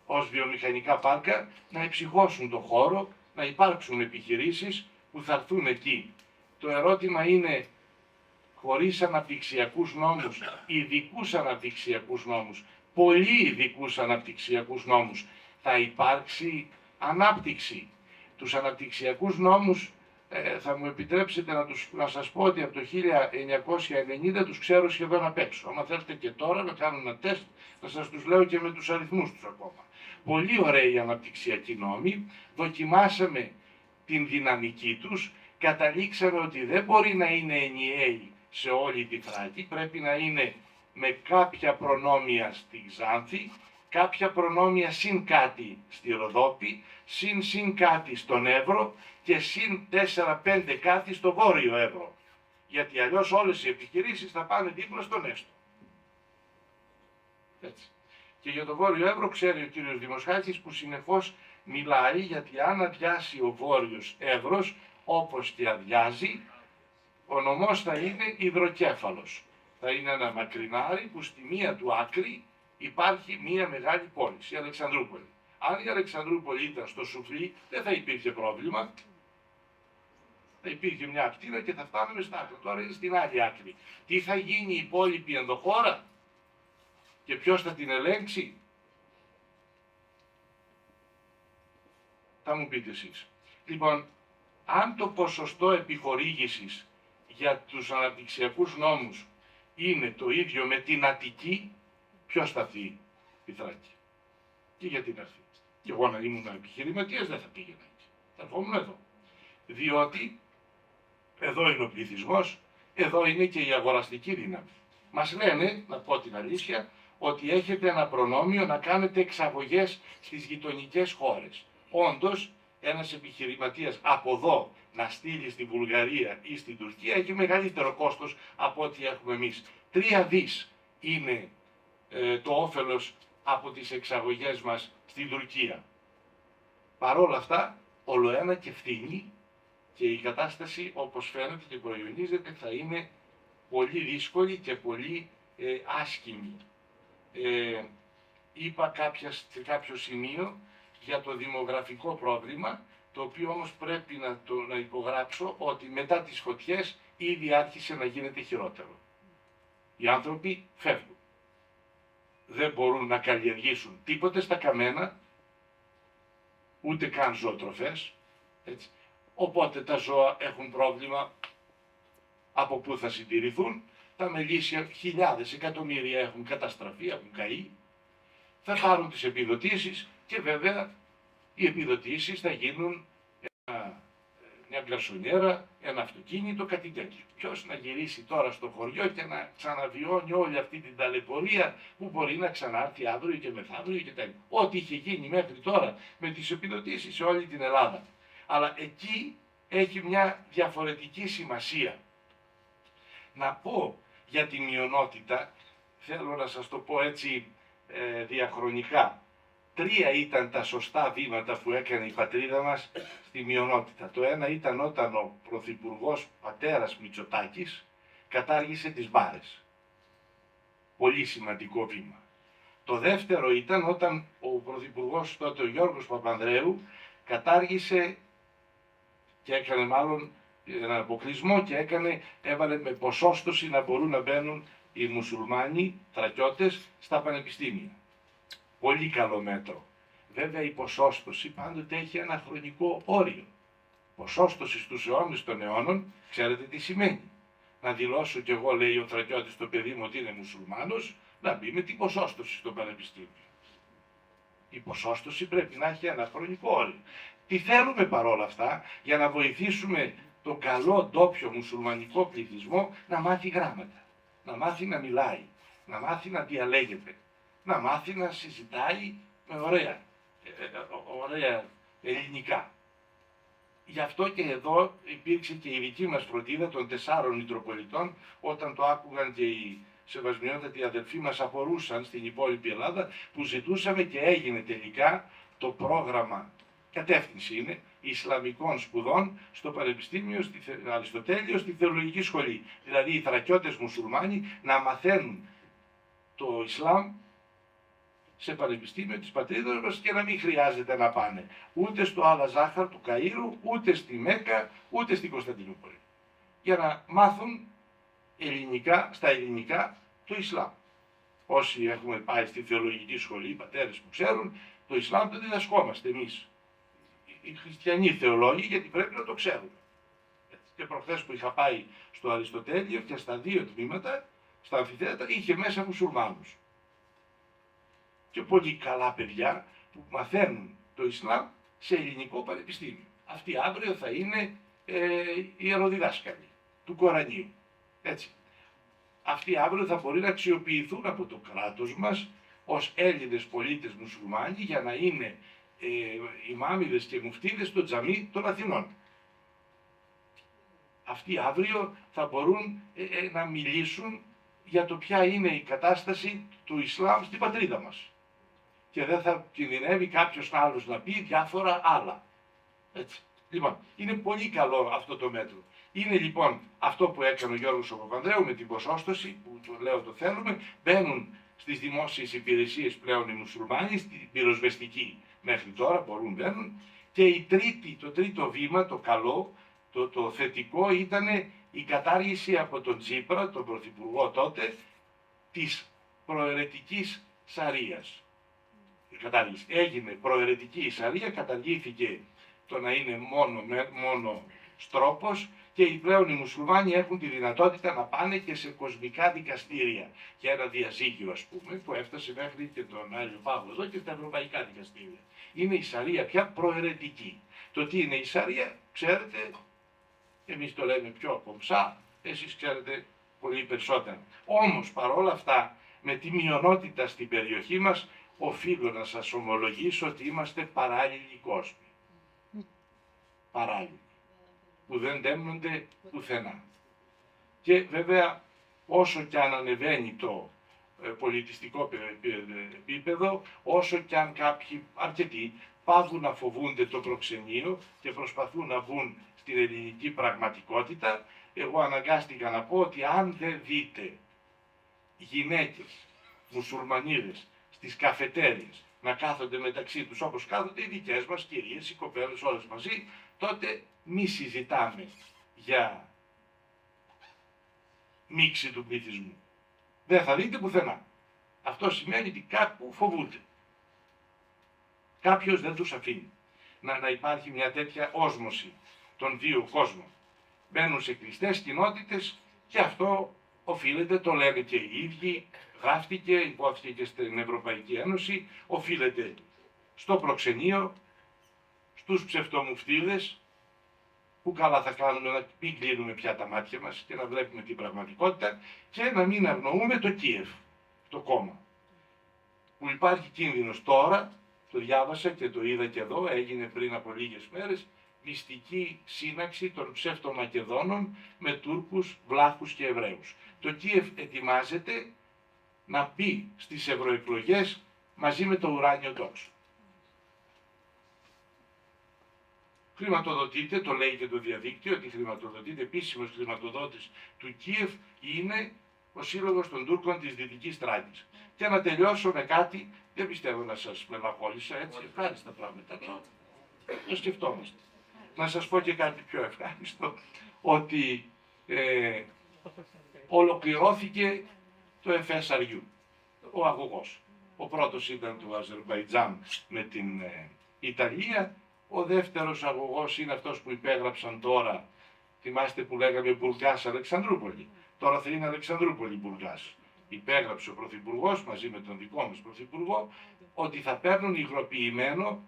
ως βιομηχανικά πάρκα, να εμψυχώσουν το χώρο, να υπάρξουν επιχειρήσεις που θα έρθουν εκεί. Το ερώτημα είναι, χωρίς αναπτυξιακούς νόμους, ειδικούς αναπτυξιακούς νόμους, πολύ ειδικούς αναπτυξιακούς νόμους, θα υπάρξει ανάπτυξη? Τους αναπτυξιακούς νόμους θα μου επιτρέψετε να σας πω ότι από το 1990 τους ξέρω σχεδόν απ' έξω. Αν θέλετε και τώρα να κάνω ένα τεστ, θα σας τους λέω και με τους αριθμούς τους ακόμα. Πολύ ωραίοι αναπτυξιακοί νόμοι, δοκιμάσαμε την δυναμική τους, καταλήξαμε ότι δεν μπορεί να είναι ενιαίοι σε όλη τη Θράκη, πρέπει να είναι με κάποια προνόμια στη Ξάνθη, κάποια προνόμια συν κάτι στη Ροδόπη, συν κάτι στον Εύρο και συν 4-5 κάτι στο Βόρειο Εύρο. Γιατί αλλιώς όλες οι επιχειρήσεις θα πάνε δίπλα στον Έστω. Έτσι. Και για το Βόρειο Εύρο ξέρει ο κύριος Δημοσχάκης που συνεχώς μιλάει, γιατί αν αδειάσει ο Βόρειος Εύρος, όπως και αδειάζει, ο νομός θα είναι υδροκέφαλος. Θα είναι ένα μακρινάρι που στη μία του άκρη υπάρχει μία μεγάλη πόλη, η Αλεξανδρούπολη. Αν η Αλεξανδρούπολη ήταν στο σουφλί, δεν θα υπήρχε πρόβλημα. Θα υπήρχε μια ακτίνα και θα φτάνουμε στα άκρη. Τώρα είναι στην άλλη άκρη. Τι θα γίνει η υπόλοιπη ενδοχώρα και ποιος θα την ελέγξει? Θα μου πείτε εσείς. Λοιπόν, αν το ποσοστό επιχορήγησης για τους αναπτυξιακούς νόμους είναι το ίδιο με την Αττική, ποιος θα έρθει η Θράκη? Και γιατί να έρθει? Και εγώ να ήμουν επιχειρηματίας δεν θα πήγαινα εκεί. Θα ερχόμουν εδώ. Διότι εδώ είναι ο πληθυσμός, εδώ είναι και η αγοραστική δύναμη. Μας λένε, να πω την αλήθεια, ότι έχετε ένα προνόμιο να κάνετε εξαγωγές στις γειτονικές χώρες. Όντως, ένας επιχειρηματίας από εδώ να στείλει στη Βουλγαρία ή στην Τουρκία έχει μεγαλύτερο κόστος από ό,τι έχουμε εμείς. 3 δις είναι το όφελος από τις εξαγωγές μας στην Τουρκία. Παρόλα αυτά, ολοένα και φθήνει και η κατάσταση, όπως φαίνεται και προϊονίζεται, θα είναι πολύ δύσκολη και πολύ άσχημη. Είπα σε κάποιο σημείο για το δημογραφικό πρόβλημα, το οποίο όμως πρέπει να υπογράψω ότι μετά τις φωτιές ήδη άρχισε να γίνεται χειρότερο. Οι άνθρωποι φεύγουν. Δεν μπορούν να καλλιεργήσουν τίποτε στα καμένα, ούτε καν ζωοτροφές. Έτσι. Οπότε τα ζώα έχουν πρόβλημα από πού θα συντηρηθούν. Τα μελίσια, χιλιάδες, εκατομμύρια έχουν καταστραφεί, έχουν καεί. Θα πάρουν τις επιδοτήσεις και βέβαια οι επιδοτήσεις θα γίνουν μια γκαρσονιέρα, ένα αυτοκίνητο, κάτι τέτοιο. Ποιος να γυρίσει τώρα στο χωριό και να ξαναβιώνει όλη αυτή την ταλαιπωρία που μπορεί να ξανάρθει αύριο και μεθαύριο και τέτοιο. Ό,τι είχε γίνει μέχρι τώρα με τις επιδοτήσεις σε όλη την Ελλάδα. Αλλά εκεί έχει μια διαφορετική σημασία. Να πω για τη μειονότητα, θέλω να σας το πω έτσι διαχρονικά. 3 ήταν τα σωστά βήματα που έκανε η πατρίδα μας στη μειονότητα. Το ένα ήταν όταν ο Πρωθυπουργός πατέρας Μητσοτάκης κατάργησε τις μπάρες. Πολύ σημαντικό βήμα. Το δεύτερο ήταν όταν ο Πρωθυπουργός τότε ο Γιώργος Παπανδρέου κατάργησε και έκανε μάλλον έναν αποκλεισμό και έβαλε με ποσόστοση να μπορούν να μπαίνουν οι μουσουλμάνοι θρακιώτες στα πανεπιστήμια. Πολύ καλό μέτρο. Βέβαια η ποσόστοση πάντοτε έχει ένα χρονικό όριο. Ποσόστοση στους αιώνες των αιώνων, ξέρετε τι σημαίνει. Να δηλώσω κι εγώ, λέει ο θρακιώτης, το παιδί μου ότι είναι μουσουλμάνος, να μπει με την ποσόστοση στο πανεπιστήμιο. Η ποσόστοση πρέπει να έχει ένα χρονικό όριο. Τι θέλουμε παρόλα αυτά για να βοηθήσουμε τον καλό ντόπιο μουσουλμανικό πληθυσμό να μάθει γράμματα, να μάθει να μιλάει, να μάθει να διαλέγεται, να μάθει να συζητάει με ωραία ελληνικά. Γι' αυτό και εδώ υπήρξε και η δική μας φροντίδα των 4 Μητροπολιτών, όταν το άκουγαν και οι σεβασμιότατοι αδελφοί μας απορούσαν στην υπόλοιπη Ελλάδα, που ζητούσαμε και έγινε τελικά το πρόγραμμα, κατεύθυνση είναι, Ισλαμικών σπουδών στο Πανεπιστήμιο Αριστοτέλειο, στη Θεολογική Σχολή. Δηλαδή οι θρακιώτες μουσουλμάνοι να μαθαίνουν το Ισλάμ σε πανεπιστήμιο της πατρίδας μας και να μην χρειάζεται να πάνε ούτε στο Αλαζάχαρ του Καΐρου, ούτε στη Μέκκα, ούτε στην Κωνσταντινούπολη. Για να μάθουν στα ελληνικά το Ισλάμ. Όσοι έχουμε πάει στη Θεολογική Σχολή, οι πατέρες που ξέρουν, το Ισλάμ το διδασκόμαστε εμείς. Οι χριστιανοί θεολόγοι, γιατί πρέπει να το ξέρουμε. Και προχθές που είχα πάει στο Αριστοτέλειο και στα 2 τμήματα, στα αμφιθέατρα, είχε μέσα μουσουλμάνους. Και πολύ καλά παιδιά που μαθαίνουν το Ισλάμ σε ελληνικό πανεπιστήμιο. Αυτοί αύριο θα είναι ιεροδιδάσκαλοι του Κορανίου. Έτσι. Αυτοί αύριο θα μπορεί να αξιοποιηθούν από το κράτος μας ως Έλληνες πολίτες μουσουλμάνοι για να είναι ημάμιδες και μουφτίδες στο τζαμί των Αθηνών. Αυτοί αύριο θα μπορούν να μιλήσουν για το ποια είναι η κατάσταση του Ισλάμ στην πατρίδα μας. Και δεν θα κινδυνεύει κάποιος άλλος να πει διάφορα άλλα. Έτσι. Λοιπόν, είναι πολύ καλό αυτό το μέτρο. Είναι λοιπόν αυτό που έκανε ο Γιώργος Παπανδρέου με την ποσόστοση, που το λέω το θέλουμε, μπαίνουν στις δημόσιες υπηρεσίες πλέον οι μουσουλμάνοι, στην πυροσβεστική μέχρι τώρα μπορούν μπαίνουν. Και το τρίτο βήμα, το καλό, το θετικό ήταν η κατάργηση από τον Τσίπρα, τον πρωθυπουργό τότε, της προαιρετικής Σαρίας. Έγινε προαιρετική η Σαρία, καταργήθηκε το να είναι μόνο στρόπος και πλέον οι μουσουλμάνοι έχουν τη δυνατότητα να πάνε και σε κοσμικά δικαστήρια για ένα διαζύγιο, ας πούμε, που έφτασε μέχρι και τον Άγιο Παύλο εδώ και στα ευρωπαϊκά δικαστήρια. Είναι η Σαρία πια προαιρετική. Το τι είναι η Σαρία, ξέρετε, εμείς το λέμε πιο κομψά, εσείς ξέρετε πολύ περισσότερα. Όμως παρόλα αυτά, με τη μειονότητα στην περιοχή μας, οφείλω να σας ομολογήσω ότι είμαστε παράλληλοι κόσμοι. Παράλληλοι. Που δεν τέμνονται πουθενά. Και βέβαια όσο και αν ανεβαίνει το πολιτιστικό επίπεδο, όσο και αν κάποιοι, αρκετοί, πάβουν να φοβούνται το προξενείο και προσπαθούν να μπουν στην ελληνική πραγματικότητα, εγώ αναγκάστηκα να πω ότι αν δεν δείτε γυναίκες, μουσουλμανίδες, στις καφετέριες, να κάθονται μεταξύ τους όπως κάθονται οι δικές μας κυρίες, οι κοπέλες όλες μαζί, τότε μη συζητάμε για μίξη του πληθυσμού. Δεν θα δείτε πουθενά. Αυτό σημαίνει ότι κάπου φοβούνται. Κάποιος δεν τους αφήνει να υπάρχει μια τέτοια όσμωση των δύο κόσμων. Μπαίνουν σε κλειστές κοινότητες και αυτό οφείλεται, το λένε και οι ίδιοι, γράφτηκε, υπόθηκε και στην Ευρωπαϊκή Ένωση, οφείλεται στο προξενείο, στους ψευτομουφτίδες, που καλά θα κάνουμε να μην κλείνουμε πια τα μάτια μας και να βλέπουμε την πραγματικότητα και να μην αγνοούμε το Κίεβ, το κόμμα. Που υπάρχει κίνδυνος τώρα, το διάβασα και το είδα και εδώ, έγινε πριν από λίγες μέρες, μυστική σύναξη των ψευτομακεδόνων με Τούρκους, Βλάχους και Εβραίους. Το Κίεβ ετοιμάζεται να μπει στις ευρωεκλογές μαζί με το ουράνιο τόξο. Χρηματοδοτείται, το λέει και το διαδίκτυο, ότι χρηματοδοτείται, επίσημος χρηματοδότης του Κίεβ είναι ο Σύλλογος των Τούρκων της Δυτικής Τράκης. Και να τελειώσω με κάτι, δεν πιστεύω να σας μελαγχόλησα, έτσι, ευχάριστα πράγματα, το σκεφτόμαστε. Να σας πω και κάτι πιο ευχάριστο, ότι ολοκληρώθηκε το FSRU, ο αγωγός. Ο πρώτος ήταν του Αζερμπαϊτζάν με την Ιταλία, ο δεύτερος αγωγός είναι αυτός που υπέγραψαν τώρα, θυμάστε που λέγαμε Μπουργκάς Αλεξανδρούπολη, τώρα θα είναι Αλεξανδρούπολη Μπουργκάς. Υπέγραψε ο Πρωθυπουργός μαζί με τον δικό μας Πρωθυπουργό ότι θα παίρνουν υγροποιημένο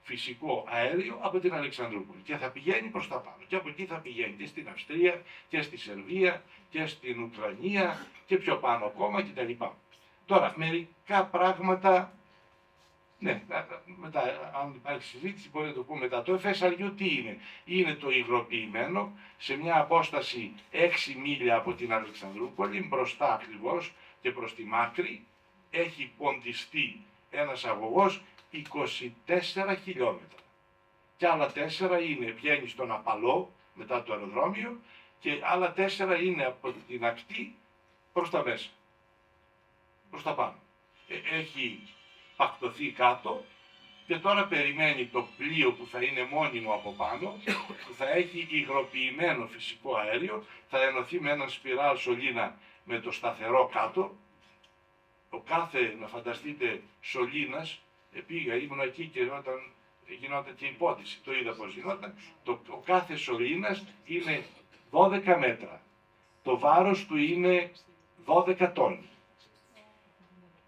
φυσικό αέριο από την Αλεξανδρούπολη και θα πηγαίνει προς τα πάνω. Και από εκεί θα πηγαίνει και στην Αυστρία και στη Σερβία και στην Ουκρανία και πιο πάνω ακόμα κτλ. Τώρα, μερικά πράγματα, ναι, μετά, αν υπάρχει συζήτηση μπορεί να το πούμε μετά. Το FSRU τι είναι? Είναι το υγροποιημένο σε μια απόσταση 6 μίλια από την Αλεξανδρούπολη, μπροστά ακριβώς και προς τη Μάκρη, έχει ποντιστεί ένας αγωγός 24 χιλιόμετρα. Και άλλα 4 είναι, βγαίνει στον Απαλό μετά το αεροδρόμιο και άλλα 4 είναι από την ακτή προς τα μέσα, προς τα πάνω. Έχει πακτωθεί κάτω και τώρα περιμένει το πλοίο που θα είναι μόνιμο από πάνω, που θα έχει υγροποιημένο φυσικό αέριο, θα ενωθεί με έναν σπιράλ σωλήνα με το σταθερό κάτω. Ο κάθε, να φανταστείτε, σωλήνας, πήγα, ήμουν εκεί και όταν γινόταν και υπότιση, το είδα πώς γινόταν, ο κάθε σωλήνας είναι 12 μέτρα. Το βάρος του είναι 12 τόνοι.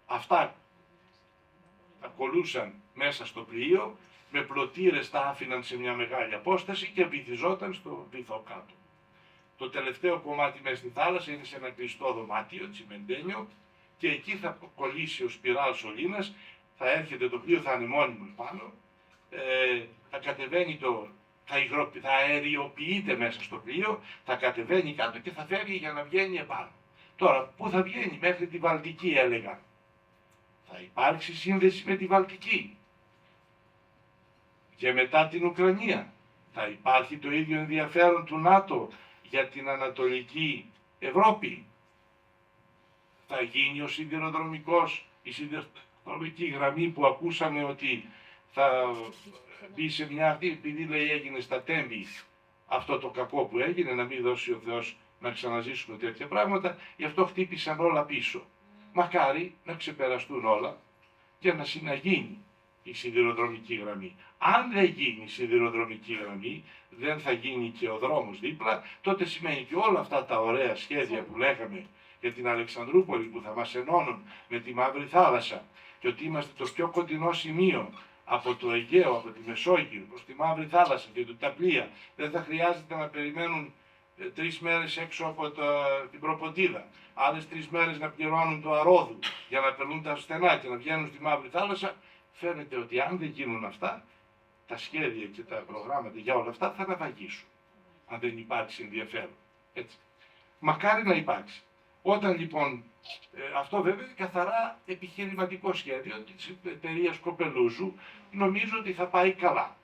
Αυτά ακολούσαν μέσα στο πλοίο, με πλωτήρες τα άφηναν σε μια μεγάλη απόσταση και βυθιζόταν στο βυθό κάτω. Το τελευταίο κομμάτι μέσα στη θάλασσα είναι σε ένα κλειστό δωμάτιο, τσιμεντένιο, και εκεί θα κολλήσει ο σπιράλ σωλήνας, θα έρχεται το πλοίο, θα είναι μόνιμο πάνω, θα κατεβαίνει θα αεριοποιείται μέσα στο πλοίο, θα κατεβαίνει κάτω και θα φεύγει για να βγαίνει επάνω. Τώρα, πού θα βγαίνει? Μέχρι τη Βαλτική έλεγαν. Θα υπάρξει σύνδεση με τη Βαλτική. Και μετά την Ουκρανία. Θα υπάρχει το ίδιο ενδιαφέρον του ΝΑΤΟ για την Ανατολική Ευρώπη. Θα γίνει ο σιδηροδρομικός, η σιδηροδρομική γραμμή που ακούσαμε ότι θα μπει σε μια αυτή, επειδή λέει έγινε στα Τέμπη αυτό το κακό που έγινε, να μην δώσει ο Θεός να ξαναζήσουμε τέτοια πράγματα, γι' αυτό χτύπησαν όλα πίσω. Μακάρι να ξεπεραστούν όλα και να γίνει η σιδηροδρομική γραμμή. Αν δεν γίνει η σιδηροδρομική γραμμή, δεν θα γίνει και ο δρόμος δίπλα, τότε σημαίνει και όλα αυτά τα ωραία σχέδια που λέγαμε για την Αλεξανδρούπολη που θα μας ενώνουν με τη Μαύρη Θάλασσα και ότι είμαστε το πιο κοντινό σημείο από το Αιγαίο, από τη Μεσόγειο προς τη Μαύρη Θάλασσα και τα πλοία δεν θα χρειάζεται να περιμένουν 3 μέρες έξω από την Προποντίδα, άλλες 3 μέρες να πληρώνουν το Αρόδου για να περνούν τα στενά και να βγαίνουν στη Μαύρη Θάλασσα. Φαίνεται ότι αν δεν γίνουν αυτά, τα σχέδια και τα προγράμματα για όλα αυτά θα αναβαγίσουν, αν δεν υπάρξει ενδιαφέρον. Έτσι. Μακάρι να υπάρξει. Όταν λοιπόν, αυτό βέβαια είναι καθαρά επιχειρηματικό σχέδιο της εταιρείας Κοπελούζου, νομίζω ότι θα πάει καλά.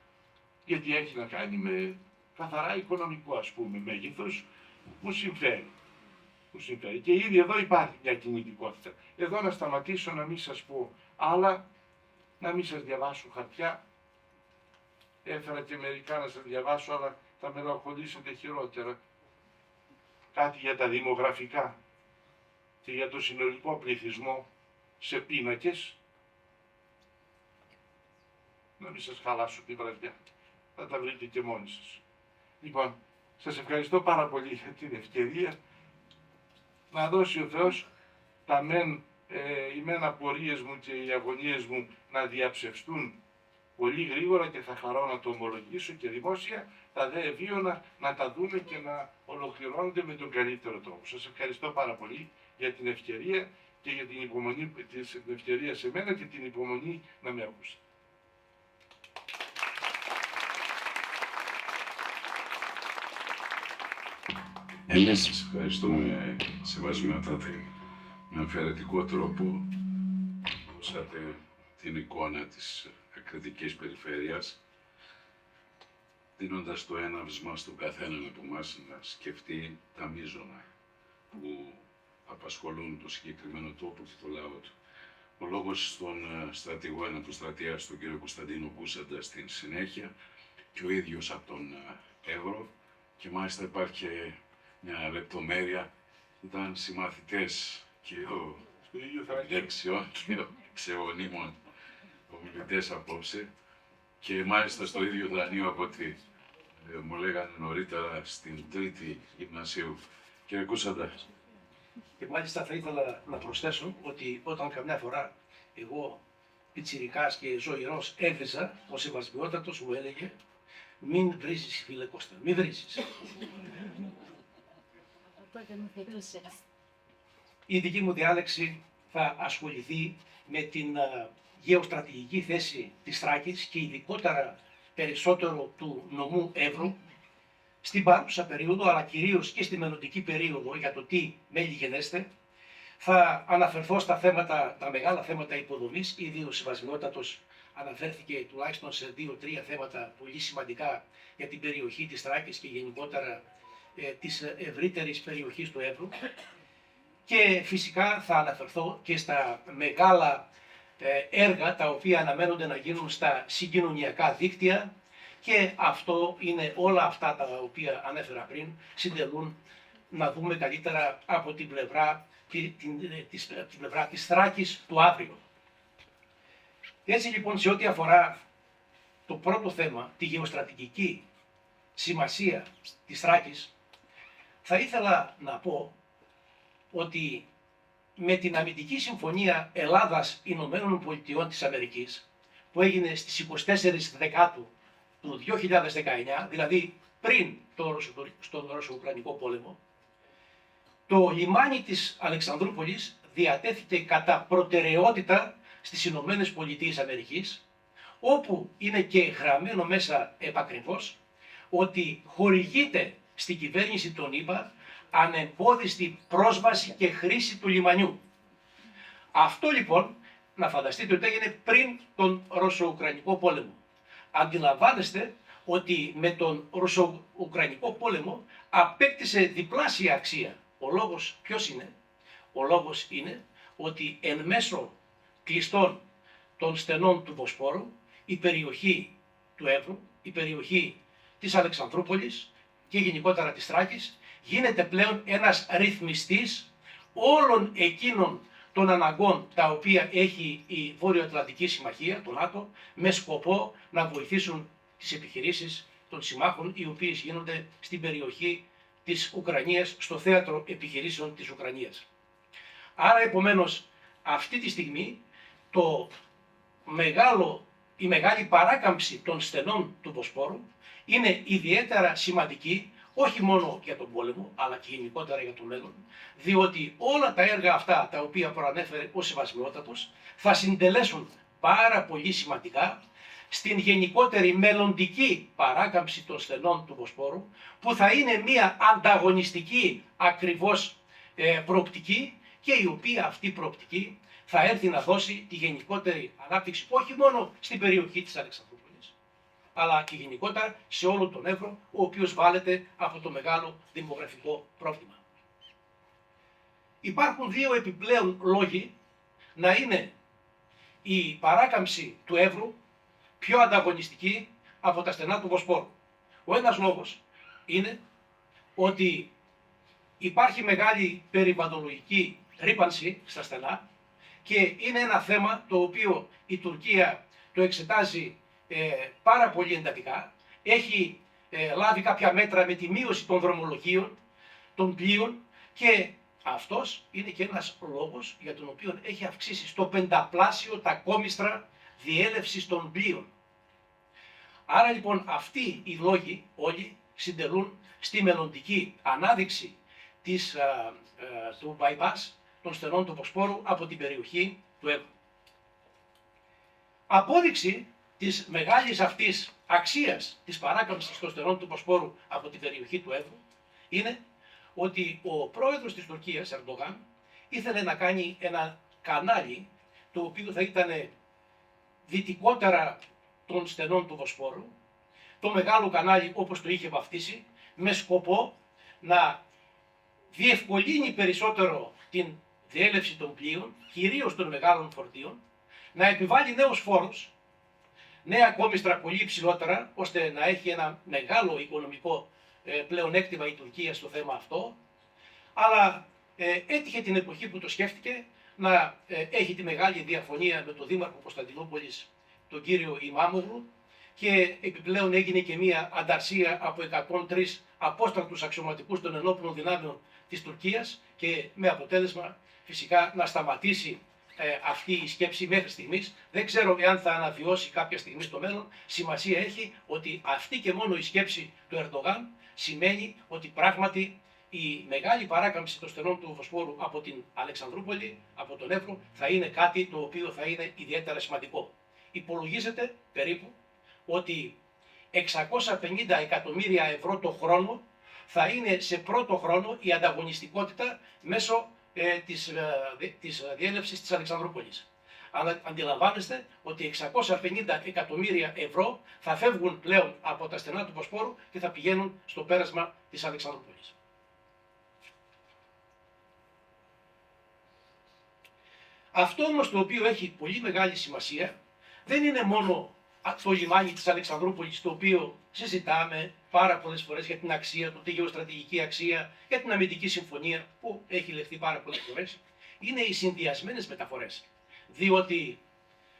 Γιατί έχει να κάνει με καθαρά οικονομικό, ας πούμε, μέγεθος που συμφέρει. Και ήδη εδώ υπάρχει μια κινητικότητα. Εδώ να σταματήσω να μην σας πω άλλα, να μην σας διαβάσω χαρτιά. Έφερα και μερικά να σας διαβάσω, αλλά θα μελαγχολήσετε χειρότερα. Κάτι για τα δημογραφικά και για το συνολικό πληθυσμό σε πίνακες. Να μην σας χαλάσω τη βραδιά. Θα τα βρείτε και μόνοι σας. Λοιπόν, σας ευχαριστώ πάρα πολύ για την ευκαιρία. Να δώσει ο Θεός τα οι μεν απορίες μου και οι αγωνίες μου να διαψευστούν πολύ γρήγορα και θα χαρώ να το ομολογήσω και δημόσια, τα δε ευίωνα να τα δούμε και να ολοκληρώνονται με τον καλύτερο τρόπο. Σας ευχαριστώ πάρα πολύ για την ευκαιρία και για την υπομονή, την ευκαιρία σε μένα και την υπομονή να με ακούσετε. Εμείς σας ευχαριστούμε, σεβασμιότατε, με αφαιρετικό τρόπο δώσατε την εικόνα της ακριτικής περιφέρειας, δίνοντας το έναυσμα στον καθέναν από εμάς να σκεφτεί τα μείζωνα που απασχολούν το συγκεκριμένο τόπο και το λαό του. Ο λόγος στον στρατηγό αναπροστρατεία, τον κύριο Κωνσταντίνο Κούσαντα, στην συνέχεια, και ο ίδιος από τον Εύρο, και μάλιστα υπάρχει και μια λεπτομέρεια, ήταν συμμαθητές και ο δεξιών και ο ξεωνίμων ομιλητές απόψε, και μάλιστα στο ίδιο δανείο από ό,τι μου λέγανε νωρίτερα στην Τρίτη Γυμνασίου. Κύριε Κούσαντα. Και μάλιστα θα ήθελα να προσθέσω ότι όταν καμιά φορά εγώ πιτσιρικάς και ζωηρός έβριζα, ο Σεβασμιότατος μου έλεγε «Μην βρίζεις, φίλε Κώστα, μην βρίζεις». Η δική μου διάλεξη θα ασχοληθεί με την γεωστρατηγική θέση της Θράκης και ειδικότερα περισσότερο του νομού Εύρου στην παρούσα περίοδο, αλλά κυρίως και στη μελλοντική περίοδο για το τι μέλη γενέστε. Θα αναφερθώ στα θέματα, τα μεγάλα θέματα υποδομής. Ήδη ο Σεβασμιότατος αναφέρθηκε τουλάχιστον σε 2-3 θέματα πολύ σημαντικά για την περιοχή της Θράκης και γενικότερα της ευρύτερης περιοχής του Εύρου. Και φυσικά θα αναφερθώ και στα μεγάλα έργα τα οποία αναμένονται να γίνουν στα συγκοινωνιακά δίκτυα, και αυτό είναι όλα αυτά τα οποία ανέφερα πριν, συντελούν να δούμε καλύτερα από την πλευρά, την πλευρά της Θράκης του αύριο. Έτσι λοιπόν, σε ό,τι αφορά το πρώτο θέμα, τη γεωστρατηγική σημασία της Θράκης, θα ήθελα να πω ότι με την αμυντική συμφωνία Ελλάδας-Ηνωμένων Πολιτειών της Αμερικής, που έγινε στις 24 Δεκάτου του 2019, δηλαδή πριν στον Ρωσο-Ουκρανικό πόλεμο, το λιμάνι της Αλεξανδρούπολης διατέθηκε κατά προτεραιότητα στις Ηνωμένες Πολιτείες Αμερικής, όπου είναι και γραμμένο μέσα επακριβώς ότι χορηγείται στην κυβέρνηση των ΗΠΑ ανεμπόδιστη πρόσβαση και χρήση του λιμανιού. Αυτό λοιπόν, να φανταστείτε ότι έγινε πριν τον Ρωσο-Ουκρανικό πόλεμο. Αντιλαμβάνεστε ότι με τον Ρωσο-Ουκρανικό πόλεμο απέκτησε διπλάσια αξία. Ο λόγος ποιος είναι? Ο λόγος είναι ότι εν μέσω κλειστών των στενών του Βοσπόρου, η περιοχή του Εύρου, η περιοχή της Αλεξανδρούπολης και γενικότερα της Θράκης γίνεται πλέον ένας ρυθμιστής όλων εκείνων των αναγκών τα οποία έχει η Βόρειο-Ατλαντική Συμμαχία, το ΝΑΤΟ, με σκοπό να βοηθήσουν τις επιχειρήσεις των συμμάχων οι οποίες γίνονται στην περιοχή της Ουκρανίας, στο θέατρο επιχειρήσεων της Ουκρανίας. Άρα επομένως αυτή τη στιγμή η μεγάλη παράκαμψη των στενών του Βοσπόρου είναι ιδιαίτερα σημαντική, όχι μόνο για τον πόλεμο, αλλά και γενικότερα για το μέλλον, διότι όλα τα έργα αυτά τα οποία προανέφερε ο Σεβασμιότατος θα συντελέσουν πάρα πολύ σημαντικά στην γενικότερη μελλοντική παράκαμψη των στενών του Βοσπόρου, που θα είναι μια ανταγωνιστική ακριβώς προοπτική, και η οποία αυτή προοπτική θα έρθει να δώσει τη γενικότερη ανάπτυξη όχι μόνο στην περιοχή της Αλεξανδρούπολης, αλλά και γενικότερα σε όλο τον Εύρο, ο οποίος βάλλεται από το μεγάλο δημογραφικό πρόβλημα. Υπάρχουν δύο επιπλέον λόγοι να είναι η παράκαμψη του Εύρου πιο ανταγωνιστική από τα στενά του Βοσπόρου. Ο ένας λόγος είναι ότι υπάρχει μεγάλη περιβαλλοντολογική ρύπανση στα στενά και είναι ένα θέμα το οποίο η Τουρκία το εξετάζει πάρα πολύ εντατικά. Έχει λάβει κάποια μέτρα με τη μείωση των δρομολογίων, των πλοίων και αυτός είναι και ένας λόγος για τον οποίο έχει αυξήσει στο 5πλάσιο τα κόμιστρα διέλευσης των πλοίων. Άρα λοιπόν αυτοί οι λόγοι όλοι συντελούν στη μελλοντική ανάδειξη του bypass των στενών του Βοσπόρου από την περιοχή του Εύρου. Απόδειξη της μεγάλης αυτής αξίας της παράκαμψης των στενών του Βοσπόρου από την περιοχή του Εύρου είναι ότι ο πρόεδρος της Τουρκίας, Ερντογάν, ήθελε να κάνει ένα κανάλι το οποίο θα ήταν δυτικότερα των στενών του Βοσπόρου, το μεγάλο κανάλι όπως το είχε βαφτίσει, με σκοπό να διευκολύνει περισσότερο την διέλευση των πλοίων, κυρίως των μεγάλων φορτίων, να επιβάλλει νέους φόρους, νέα κόμιστρα πολύ υψηλότερα, ώστε να έχει ένα μεγάλο οικονομικό πλεονέκτημα η Τουρκία στο θέμα αυτό, αλλά έτυχε την εποχή που το σκέφτηκε να έχει τη μεγάλη διαφωνία με τον Δήμαρχο Κωνσταντινούπολης, τον κύριο Ιμάμογλου, και επιπλέον έγινε και μία ανταρσία από 103 απόστρατους αξιωματικούς των ενόπλων δυνάμεων της Τουρκίας και με αποτέλεσμα φυσικά να σταματήσει αυτή η σκέψη μέχρι στιγμής. Δεν ξέρω εάν θα αναβιώσει κάποια στιγμή στο μέλλον. Σημασία έχει ότι αυτή και μόνο η σκέψη του Ερντογάν σημαίνει ότι πράγματι η μεγάλη παράκαμψη των στενών του Βοσπόρου από την Αλεξανδρούπολη, από τον Εύρο, θα είναι κάτι το οποίο θα είναι ιδιαίτερα σημαντικό. Υπολογίζεται περίπου ότι 650 εκατομμύρια ευρώ το χρόνο θα είναι σε πρώτο χρόνο η ανταγωνιστικότητα μέσω της διέλευσης της Αλεξανδρούπολης. Αντιλαμβάνεστε ότι 650 εκατομμύρια ευρώ θα φεύγουν πλέον από τα στενά του Βοσπόρου και θα πηγαίνουν στο πέρασμα της Αλεξανδρούπολης. Αυτό όμως το οποίο έχει πολύ μεγάλη σημασία δεν είναι μόνο το λιμάνι της Αλεξανδρούπολης, το οποίο συζητάμε πάρα πολλές φορές για την αξία του, τη γεωστρατηγική αξία, για την αμυντική συμφωνία που έχει λεχθεί πάρα πολλές φορές, είναι οι συνδυασμένες μεταφορές. Διότι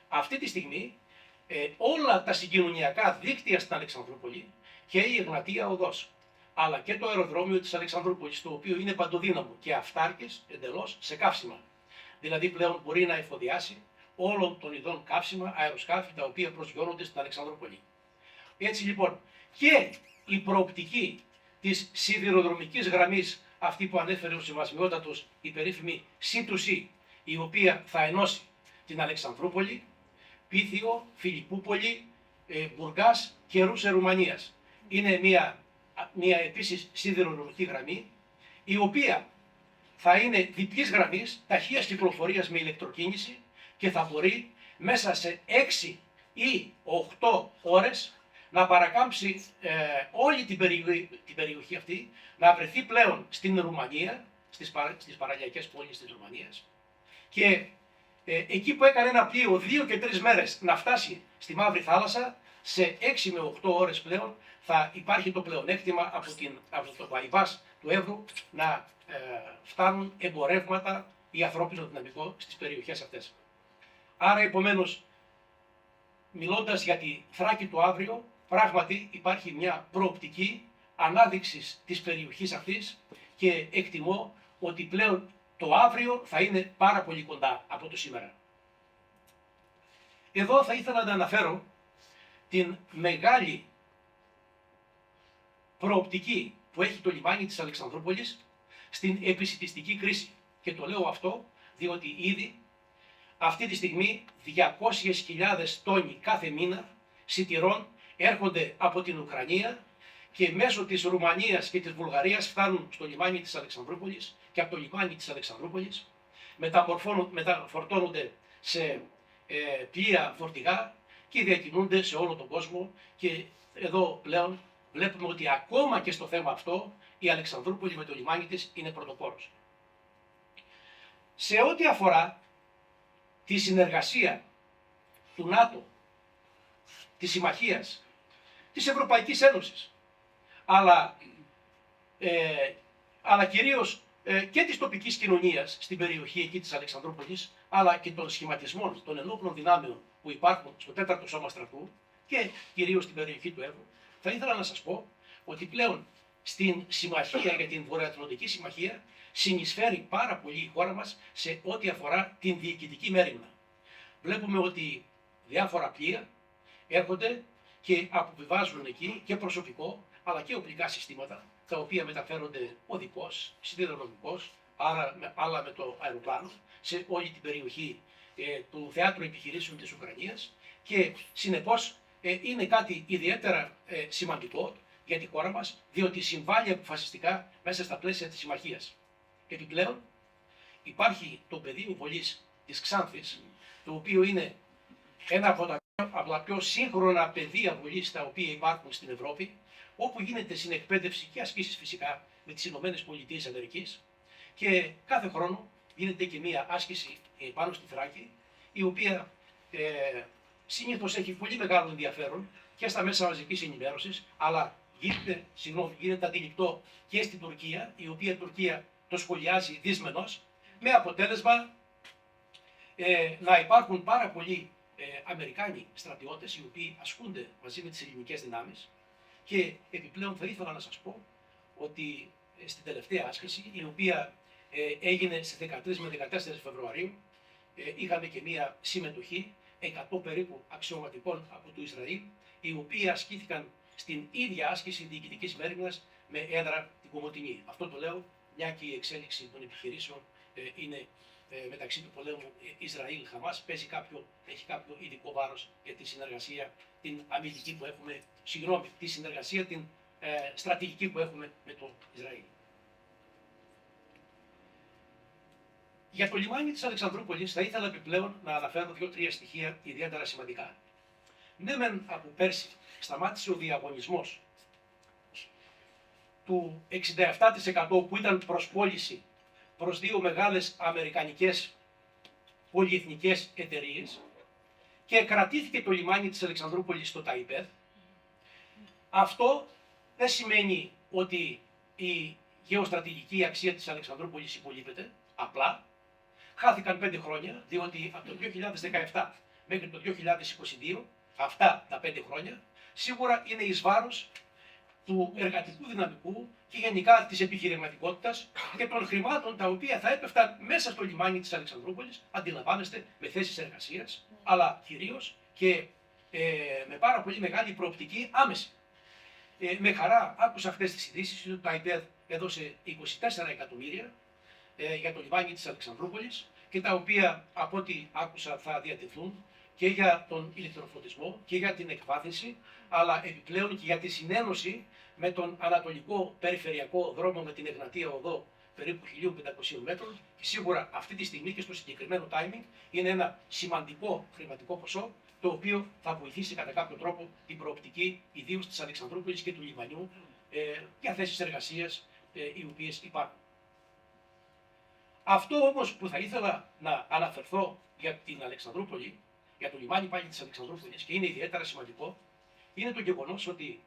αυτή τη στιγμή όλα τα συγκοινωνιακά δίκτυα στην Αλεξανδρούπολη και η Εγνατία Οδός, αλλά και το αεροδρόμιο της Αλεξανδρούπολης, το οποίο είναι παντοδύναμο και αυτάρκες εντελώς σε καύσιμα. Δηλαδή πλέον μπορεί να εφοδιάσει όλων των ειδών καύσιμα, αεροσκάφη τα οποία προσγειώνονται στην Αλεξανδρούπολη. Έτσι λοιπόν και η προοπτική της σιδηροδρομικής γραμμής, αυτή που ανέφερε ο Σεβασμιότατος, η περίφημη C2C, η οποία θα ενώσει την Αλεξανδρούπολη, Πίθιο, Φιλιππούπολη, Μπουργκάς και Ρούσε Ρουμανίας. Είναι μια επίσης σιδηροδρομική γραμμή, η οποία θα είναι διπλής γραμμής, ταχείας κυκλοφορίας με ηλεκτροκίνηση και θα μπορεί μέσα σε 6 ή 8 ώρες να παρακάμψει όλη την περιοχή αυτή, να βρεθεί πλέον στην Ρουμανία, στις παραλιακές πόλεις της Ρουμανίας, και εκεί που έκανε ένα πλοίο 2 και 3 μέρες να φτάσει στη Μαύρη Θάλασσα, σε 6 με 8 ώρες πλέον θα υπάρχει το πλεονέκτημα από το bypass του Εύρου να φτάνουν εμπορεύματα ή ανθρώπινο δυναμικό στις περιοχές αυτές. Άρα επομένως, μιλώντας για τη Θράκη του αύριο, πράγματι υπάρχει μια προοπτική ανάδειξης της περιοχής αυτής και εκτιμώ ότι πλέον το αύριο θα είναι πάρα πολύ κοντά από το σήμερα. Εδώ θα ήθελα να αναφέρω την μεγάλη προοπτική που έχει το λιμάνι της Αλεξανδρούπολης στην επισιτιστική κρίση. Και το λέω αυτό διότι ήδη αυτή τη στιγμή 200.000 τόνοι κάθε μήνα σιτηρών έρχονται από την Ουκρανία και μέσω της Ρουμανίας και της Βουλγαρίας φτάνουν στο λιμάνι της Αλεξανδρούπολης και από το λιμάνι της Αλεξανδρούπολης μεταφορτώνονται σε πλοία φορτηγά και διακινούνται σε όλο τον κόσμο, και εδώ πλέον βλέπουμε ότι ακόμα και στο θέμα αυτό η Αλεξανδρούπολη με το λιμάνι της είναι πρωτοπόρος. Σε ό,τι αφορά τη συνεργασία του ΝΑΤΟ, της Συμμαχίας, της Ευρωπαϊκής Ένωσης, αλλά κυρίως και της τοπικής κοινωνίας στην περιοχή εκεί της Αλεξανδρούπολης, αλλά και των σχηματισμών των ενόπλων δυνάμεων που υπάρχουν στο 4ο Σώμα Στρατού και κυρίως στην περιοχή του Εύρου, θα ήθελα να σας πω ότι πλέον στην Συμμαχία για την Βορειοατλαντική Συμμαχία συνεισφέρει πάρα πολύ η χώρα μας σε ό,τι αφορά την διοικητική μέριμνα. Βλέπουμε ότι διάφορα πλοία έρχονται και αποβιβάζουν εκεί και προσωπικό, αλλά και οπλικά συστήματα, τα οποία μεταφέρονται οδικός, σιδηροδρομικός, άλλα με το αεροπλάνο, σε όλη την περιοχή του Θεάτρου Επιχειρήσεων της Ουκρανίας και συνεπώς είναι κάτι ιδιαίτερα σημαντικό για τη χώρα μας, διότι συμβάλλει αποφασιστικά μέσα στα πλαίσια της συμμαχίας. Επιπλέον, υπάρχει το πεδίο βολής της Ξάνθης, το οποίο είναι ένα από τα πιο σύγχρονα πεδία βολής τα οποία υπάρχουν στην Ευρώπη, όπου γίνεται συνεκπαίδευση και ασκήσεις φυσικά με τις ΗΠΑ και κάθε χρόνο γίνεται και μία άσκηση πάνω στη Θράκη, η οποία συνήθως έχει πολύ μεγάλο ενδιαφέρον και στα μέσα μαζικής ενημέρωσης, αλλά γίνεται αντιληπτό και στην Τουρκία, η οποία η Τουρκία το σχολιάζει δυσμενώς, με αποτέλεσμα να υπάρχουν πάρα πολλοί Αμερικάνοι στρατιώτες οι οποίοι ασκούνται μαζί με τις ελληνικές δυνάμεις και επιπλέον θα ήθελα να σας πω ότι στην τελευταία άσκηση, η οποία έγινε στις 13 με 14 Φεβρουαρίου, είχαμε και μία συμμετοχή 100 περίπου αξιωματικών από το Ισραήλ, οι οποίοι ασκήθηκαν στην ίδια άσκηση διοικητικής μέριμνας με έδρα την Κομοτηνή. Αυτό το λέω, μια και η εξέλιξη των επιχειρήσεων είναι μεταξύ του πολέμου Ισραήλ-Χαμάς, έχει κάποιο ειδικό βάρος για τη συνεργασία την αμυντική που έχουμε, τη συνεργασία την στρατηγική που έχουμε με το Ισραήλ. Για το λιμάνι της Αλεξανδρούπολης θα ήθελα επιπλέον να αναφέρω 2-3 στοιχεία ιδιαίτερα σημαντικά. Ναι, μεν από πέρσι σταμάτησε ο διαγωνισμός του 67% που ήταν προς πώληση προς 2 μεγάλες αμερικανικές πολυεθνικές εταιρείες και κρατήθηκε το λιμάνι της Αλεξανδρούπολης στο ΤΑΙΠΕΔ. Αυτό δεν σημαίνει ότι η γεωστρατηγική αξία της Αλεξανδρούπολης υπολείπεται, απλά χάθηκαν 5 χρόνια, διότι από το 2017 μέχρι το 2022, αυτά τα 5 χρόνια, σίγουρα είναι εις βάρος του εργατικού δυναμικού και γενικά της επιχειρηματικότητας και των χρημάτων τα οποία θα έπεφταν μέσα στο λιμάνι της Αλεξανδρούπολης, αντιλαμβάνεστε, με θέσεις εργασίας, αλλά κυρίως και με πάρα πολύ μεγάλη προοπτική άμεση. Με χαρά άκουσα αυτές τις ειδήσεις ότι το ΤΑΙΠΕΔ έδωσε 24 εκατομμύρια για το λιμάνι της Αλεξανδρούπολης και τα οποία από ό,τι άκουσα θα διατεθούν και για τον ηλεκτροφωτισμό και για την εκβάθυνση, αλλά επιπλέον και για τη συνένωση με τον ανατολικό περιφερειακό δρόμο με την Εγνατία Οδό περίπου 1.500 μέτρων και σίγουρα αυτή τη στιγμή και στο συγκεκριμένο timing είναι ένα σημαντικό χρηματικό ποσό το οποίο θα βοηθήσει κατά κάποιο τρόπο την προοπτική ιδίως της Αλεξανδρούπολης και του λιμανιού για θέσεις εργασίας οι οποίες υπάρχουν. Αυτό όμως που θα ήθελα να αναφερθώ για την Αλεξανδρούπολη, για το λιμάνι πάλι της Αλεξανδρούπολης και είναι ιδιαίτερα σημαντικό, είναι το γεγονός ότι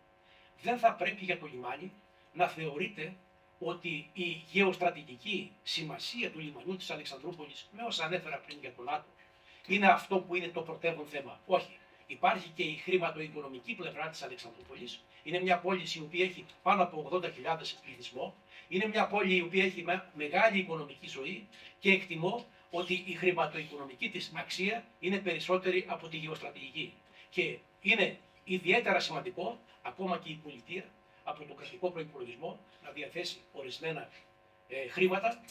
δεν θα πρέπει για το λιμάνι να θεωρείται ότι η γεωστρατηγική σημασία του λιμανιού της Αλεξανδρούπολης, με όσα ανέφερα πριν για τον ΝΑΤΟ, είναι αυτό που είναι το πρωτεύον θέμα. Όχι. Υπάρχει και η χρηματοοικονομική πλευρά της Αλεξανδρούπολης. Είναι μια πόλη η οποία έχει πάνω από 80.000 πληθυσμό. Είναι μια πόλη η οποία έχει μεγάλη οικονομική ζωή και εκτιμώ ότι η χρηματοοικονομική της αξία είναι περισσότερη από τη γεωστρατηγική. Και είναι ιδιαίτερα σημαντικό ακόμα και η πολιτεία από τον κρατικό προϋπολογισμό να διαθέσει ορισμένα χρήματα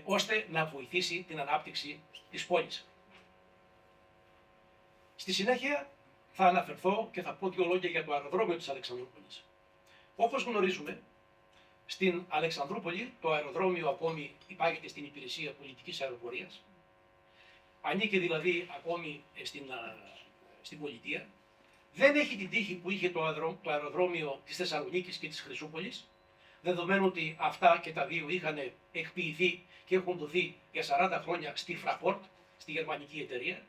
ώστε να βοηθήσει την ανάπτυξη της πόλης. Στη συνέχεια θα αναφερθώ και θα πω 2 λόγια για το αεροδρόμιο της Αλεξανδρούπολης. Όπως γνωρίζουμε, στην Αλεξανδρούπολη το αεροδρόμιο ακόμη υπάγεται στην υπηρεσία πολιτικής αεροπορίας. Ανήκει δηλαδή ακόμη στην πολιτεία. Δεν έχει την τύχη που είχε το αεροδρόμιο της Θεσσαλονίκης και της Χρυσούπολης, δεδομένου ότι αυτά και τα δύο είχαν εκποιηθεί και έχουν δοθεί για 40 χρόνια στη Fraport, στη γερμανική εταιρεία,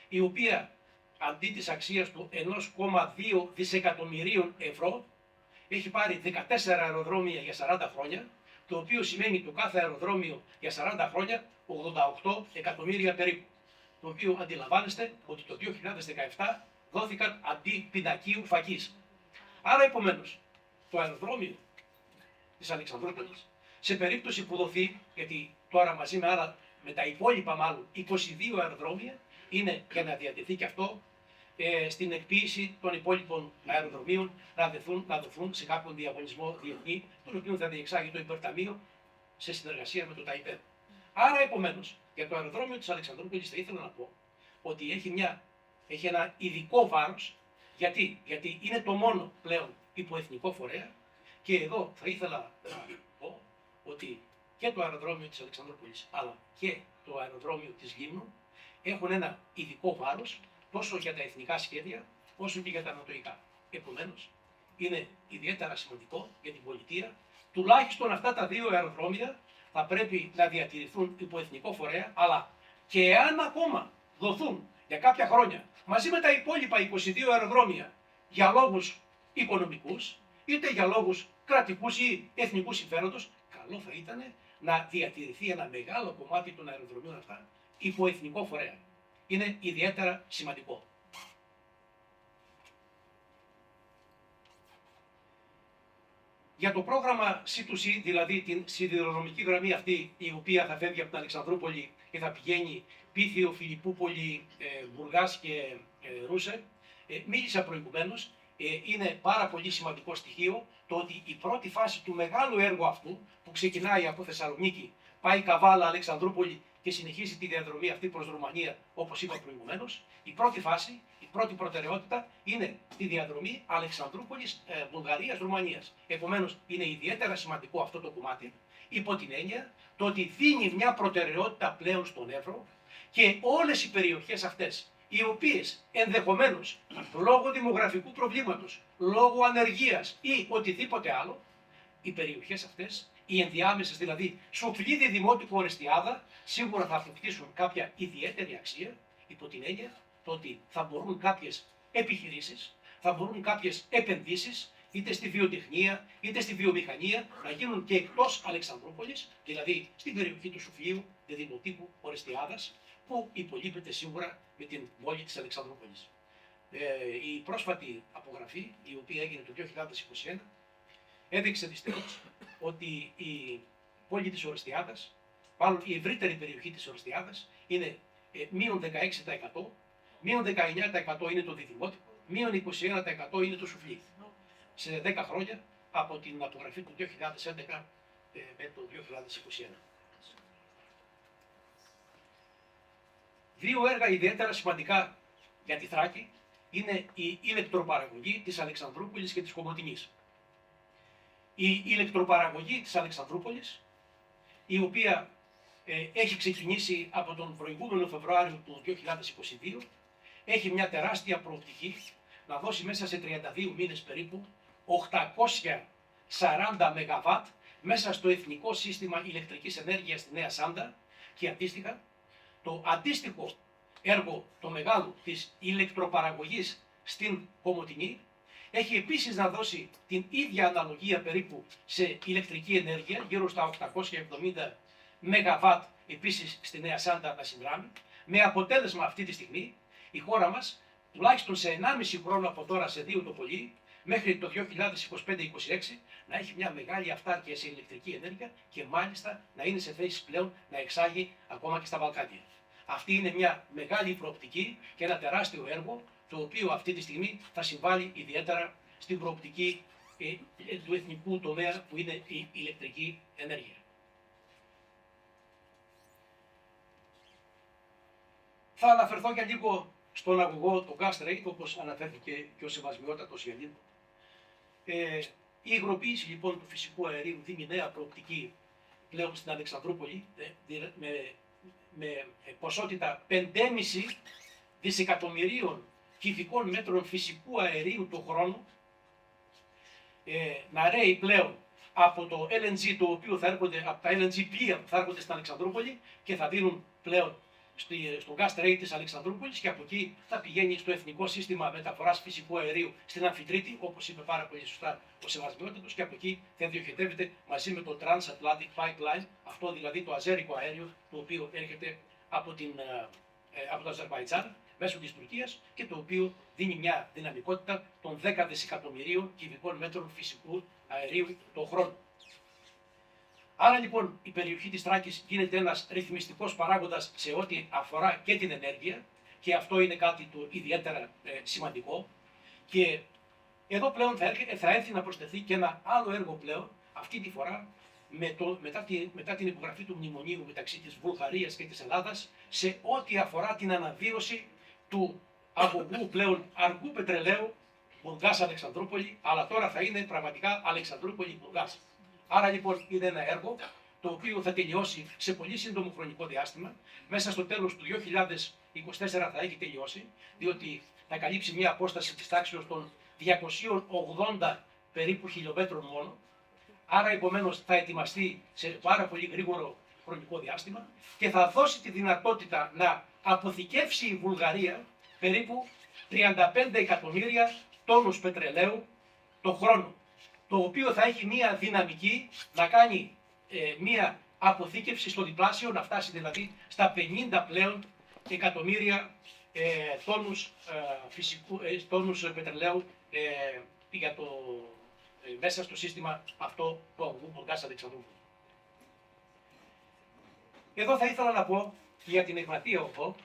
η οποία αντί της αξίας του 1,2 δισεκατομμυρίων ευρώ, έχει πάρει 14 αεροδρόμια για 40 χρόνια, το οποίο σημαίνει το κάθε αεροδρόμιο για 40 χρόνια 88 εκατομμύρια περίπου. Το οποίο αντιλαμβάνεστε ότι το 2017 δόθηκαν αντί πινακίου φακής. Άρα επομένως, το αεροδρόμιο της Αλεξανδρούπολης, σε περίπτωση που δοθεί, γιατί τώρα μαζί με τα υπόλοιπα μάλλον 22 αεροδρόμια, είναι για να διατεθεί και αυτό στην εκποίηση των υπόλοιπων αεροδρομίων να δοθούν σε κάποιον διαγωνισμό διεθνή, τον οποίο θα διεξάγει το Υπερταμείο σε συνεργασία με το ΤΑΙΠΕΔ. Άρα επομένως, για το αεροδρόμιο της Αλεξανδρούπολης θα ήθελα να πω ότι έχει ένα ειδικό βάρος. Γιατί είναι το μόνο πλέον υποεθνικό φορέα, και εδώ θα ήθελα να πω ότι και το αεροδρόμιο της Αλεξανδρούπολης αλλά και το αεροδρόμιο της Λίμνου έχουν ένα ειδικό βάρος τόσο για τα εθνικά σχέδια όσο και για τα ανατοϊκά. Επομένως, είναι ιδιαίτερα σημαντικό για την πολιτεία τουλάχιστον αυτά τα δύο αεροδρόμια θα πρέπει να διατηρηθούν υπό εθνικό φορέα, αλλά και εάν ακόμα δοθούν για κάποια χρόνια μαζί με τα υπόλοιπα 22 αεροδρόμια για λόγους οικονομικούς, είτε για λόγους κρατικούς ή εθνικού συμφέροντος, καλό θα ήταν να διατηρηθεί ένα μεγάλο κομμάτι των αεροδρομίων αυτά υπό εθνικό φορέα. Είναι ιδιαίτερα σημαντικό. Για το πρόγραμμα C2C, δηλαδή την σιδηροδρομική γραμμή αυτή, η οποία θα φεύγει από την Αλεξανδρούπολη και θα πηγαίνει Πίθιο, Φιλιππούπολη, Μπουργάς και Ρούσερ, μίλησα προηγουμένως. Είναι πάρα πολύ σημαντικό στοιχείο το ότι η πρώτη φάση του μεγάλου έργου αυτού, που ξεκινάει από Θεσσαλονίκη, πάει Καβάλα, Αλεξανδρούπολη και συνεχίζει τη διαδρομή αυτή προς Ρουμανία, όπως είπα προηγουμένως, η πρώτη φάση, η πρώτη προτεραιότητα είναι τη διαδρομή Αλεξανδρούπολης, Βουλγαρίας, Ρουμανίας. Επομένως, είναι ιδιαίτερα σημαντικό αυτό το κομμάτι, υπό την έννοια το ότι δίνει μια προτεραιότητα πλέον στον Εύρο και όλες οι περιοχές αυτές, οι οποίες ενδεχομένως λόγω δημογραφικού προβλήματος, λόγω ανεργίας ή οτιδήποτε άλλο, οι περιοχές αυτές, οι ενδιάμεσες δηλαδή Σοφλίδη, Δημότικο, Ορεστιάδα, σίγουρα θα αποκτήσουν κάποια ιδιαίτερη αξία, υπό την έννοια το ότι θα μπορούν κάποιες επιχειρήσεις, θα μπορούν κάποιες επενδύσεις, είτε στη βιοτεχνία, είτε στη βιομηχανία, να γίνουν και εκτός Αλεξανδρούπολης, δηλαδή στην περιοχή του Σοφλίου, Δημοτικού, Ορεστιάδας, που υπολείπεται σίγουρα με την πόλη της Αλεξανδρούπολης. Η πρόσφατη απογραφή, η οποία έγινε το 2021, έδειξε δυστυχώς ότι η πόλη της Ορεστιάδας, μάλλον η ευρύτερη περιοχή της Ορεστιάδας, είναι μείον 16%, μείον 19% είναι το Διδημότικο, μείον 21% είναι το Σουφλί. Σε 10 χρόνια από την απογραφή του 2011 με το 2021. Δύο έργα ιδιαίτερα σημαντικά για τη Θράκη είναι η ηλεκτροπαραγωγή της Αλεξανδρούπολης και της Κομοτηνής. Η ηλεκτροπαραγωγή της Αλεξανδρούπολης, η οποία έχει ξεκινήσει από τον προηγούμενο Φεβρουάριο του 2022, έχει μια τεράστια προοπτική να δώσει μέσα σε 32 μήνες περίπου 840 ΜΒ μέσα στο Εθνικό Σύστημα Ηλεκτρικής Ενέργειας στη Νέα Σάντα, και αντίστοιχα το αντίστοιχο έργο το μεγάλο της ηλεκτροπαραγωγής στην Κομοτηνή έχει επίσης να δώσει την ίδια αναλογία περίπου σε ηλεκτρική ενέργεια, γύρω στα 870 ΜΒ επίσης στη Νέα Σάντα να συνδράμει, με αποτέλεσμα αυτή τη στιγμή η χώρα μας τουλάχιστον σε 1,5 χρόνο από τώρα, σε 2 το πολύ, μέχρι το 2025-2026 να έχει μια μεγάλη αυτάρκεια σε ηλεκτρική ενέργεια και μάλιστα να είναι σε θέση πλέον να εξάγει ακόμα και στα Βαλκάνια. Αυτή είναι μια μεγάλη προοπτική και ένα τεράστιο έργο, το οποίο αυτή τη στιγμή θα συμβάλλει ιδιαίτερα στην προοπτική του εθνικού τομέα που είναι η ηλεκτρική ενέργεια. Θα αναφερθώ για λίγο στον αγωγό, το Gas Trade, όπως αναφέρθηκε και ο σεβασμιότατος Γιαννίδου. Η υγροποίηση λοιπόν του φυσικού αερίου δίνει νέα προοπτική πλέον στην Αλεξανδρούπολη με ποσότητα 5,5 δισεκατομμυρίων κυβικών μέτρων φυσικού αερίου το χρόνο, να ρέει πλέον από το LNG, το οποίο θα έρχονται, από τα LNG πλοία που θα έρχονται στην Αλεξανδρούπολη και θα δίνουν πλέον στο gas trade της Αλεξανδρούπολης και από εκεί θα πηγαίνει στο Εθνικό Σύστημα Μεταφοράς Φυσικού Αερίου στην Αμφιτρίτη, όπως είπε πάρα πολύ σωστά ο Σεβασμιότατος, και από εκεί θα διοχετεύεται μαζί με το Transatlantic Pipeline, αυτό δηλαδή το αζέρικο αέριο, το οποίο έρχεται από το Αζερβαϊτζάν μέσω της Τουρκίας και το οποίο δίνει μια δυναμικότητα των 10 δισεκατομμυρίων κυβικών μέτρων φυσικού αερίου το χρόνο. Άρα λοιπόν η περιοχή της Θράκης γίνεται ένας ρυθμιστικός παράγοντας σε ό,τι αφορά και την ενέργεια και αυτό είναι κάτι το ιδιαίτερα σημαντικό και εδώ πλέον θα έρθει να προσθεθεί και ένα άλλο έργο πλέον, αυτή τη φορά μετά την υπογραφή του μνημονίου μεταξύ της Βουλγαρίας και της Ελλάδας σε ό,τι αφορά την αναβίωση του αγωγού πλέον αργού πετρελαίου Μπουργκάς Αλεξανδρούπολη, αλλά τώρα θα είναι πραγματικά Αλεξανδρούπολη Μπουργκάς. Άρα λοιπόν είναι ένα έργο το οποίο θα τελειώσει σε πολύ σύντομο χρονικό διάστημα. Μέσα στο τέλος του 2024 θα έχει τελειώσει, διότι θα καλύψει μια απόσταση της τάξης των 280 περίπου χιλιόμετρων μόνο. Άρα επομένως θα ετοιμαστεί σε πάρα πολύ γρήγορο χρονικό διάστημα και θα δώσει τη δυνατότητα να αποθηκεύσει η Βουλγαρία περίπου 35 εκατομμύρια τόνους πετρελαίου το χρόνο, το οποίο θα έχει μία δυναμική να κάνει μία αποθήκευση στο διπλάσιο, να φτάσει δηλαδή στα 50 πλέον εκατομμύρια τόνους πετρελαίου για μέσα στο σύστημα αυτό του αγωγού Μπουργκάς Αλεξανδρούπολη. Εδώ θα ήθελα να πω για την Εγνατία Οδό,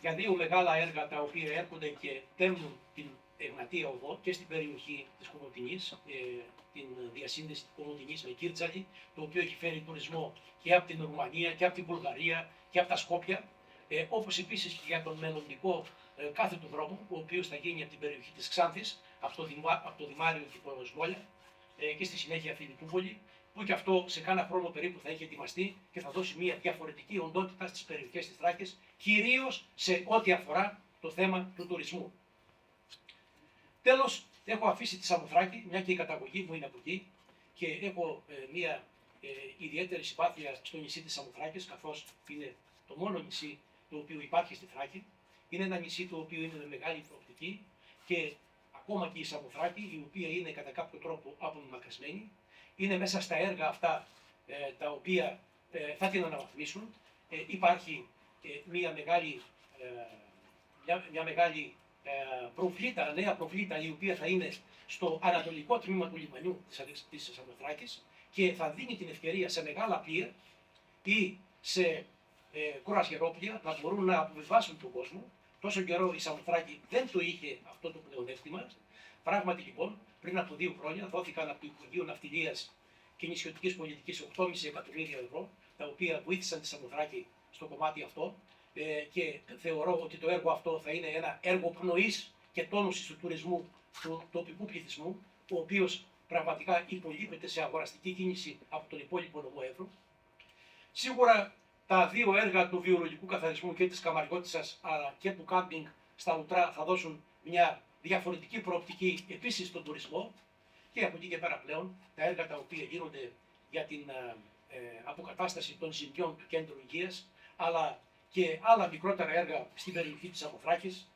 για δύο μεγάλα έργα τα οποία έρχονται και τέμνουν την Εγνατία Οδό και στην περιοχή της Κομοτηνής, την διασύνδεση της Κομοτηνής με Κίρτζαλη, το οποίο έχει φέρει τουρισμό και από την Ρουμανία και από την Βουλγαρία και από τα Σκόπια, όπως επίσης και για τον μελλοντικό κάθετο δρόμο, ο οποίος θα γίνει από την περιοχή της Ξάνθης, από το Δημάριο και το Σμόλια και στη συνέχεια Φιλιππούπολη, που και αυτό σε κάνα χρόνο περίπου θα έχει ετοιμαστεί και θα δώσει μια διαφορετική οντότητα στις περιοχές της Θράκης, κυρίως σε ό,τι αφορά το θέμα του τουρισμού. Τέλος, έχω αφήσει τη Σαμοθράκη, μια και η καταγωγή μου είναι από εκεί και έχω μια ιδιαίτερη συμπάθεια στο νησί της Σαμοθράκης, καθώς είναι το μόνο νησί το οποίο υπάρχει στη Θράκη. Είναι ένα νησί το οποίο είναι με μεγάλη προοπτική και ακόμα και η Σαμοθράκη, η οποία είναι κατά κάποιο τρόπο απομακρυσμένη, είναι μέσα στα έργα αυτά τα οποία θα την αναβαθμίσουν. Υπάρχει μια μεγάλη προβλήτα, νέα προβλήτα, η οποία θα είναι στο ανατολικό τμήμα του λιμανιού της Σαμοθράκης και θα δίνει την ευκαιρία σε μεγάλα πλοία ή σε κουρασγερόπλοια να μπορούν να αποβιβάσουν τον κόσμο. Τόσο καιρό η Σαμοθράκη δεν το είχε αυτό το πλεονέκτημα. Πράγματι λοιπόν, πριν από 2 χρόνια δόθηκαν από το Υπουργείο Ναυτιλίας και Νησιωτικής Πολιτικής 8,5 εκατομμύρια ευρώ, τα οποία βοήθησαν τη Σαμοθράκη στο κομμάτι αυτό και θεωρώ ότι το έργο αυτό θα είναι ένα έργο πνοής και τόνωσης του τουρισμού του τοπικού πληθυσμού, ο οποίος πραγματικά υπολείπεται σε αγοραστική κίνηση από τον υπόλοιπο νομό Εύρου. Σίγουρα τα 2 έργα του βιολογικού καθαρισμού και της Καμαριώτισσας αλλά και του κάμπινγκ στα Ουτρά θα δώσουν μια διαφορετική προοπτική επίσης στον τουρισμό και από εκεί και πέρα πλέον τα έργα τα οποία γίνονται για την αποκατάσταση των ζημιών του κέντρου υγείας αλλά και άλλα μικρότερα έργα στην περιοχή της Σαμοθράκης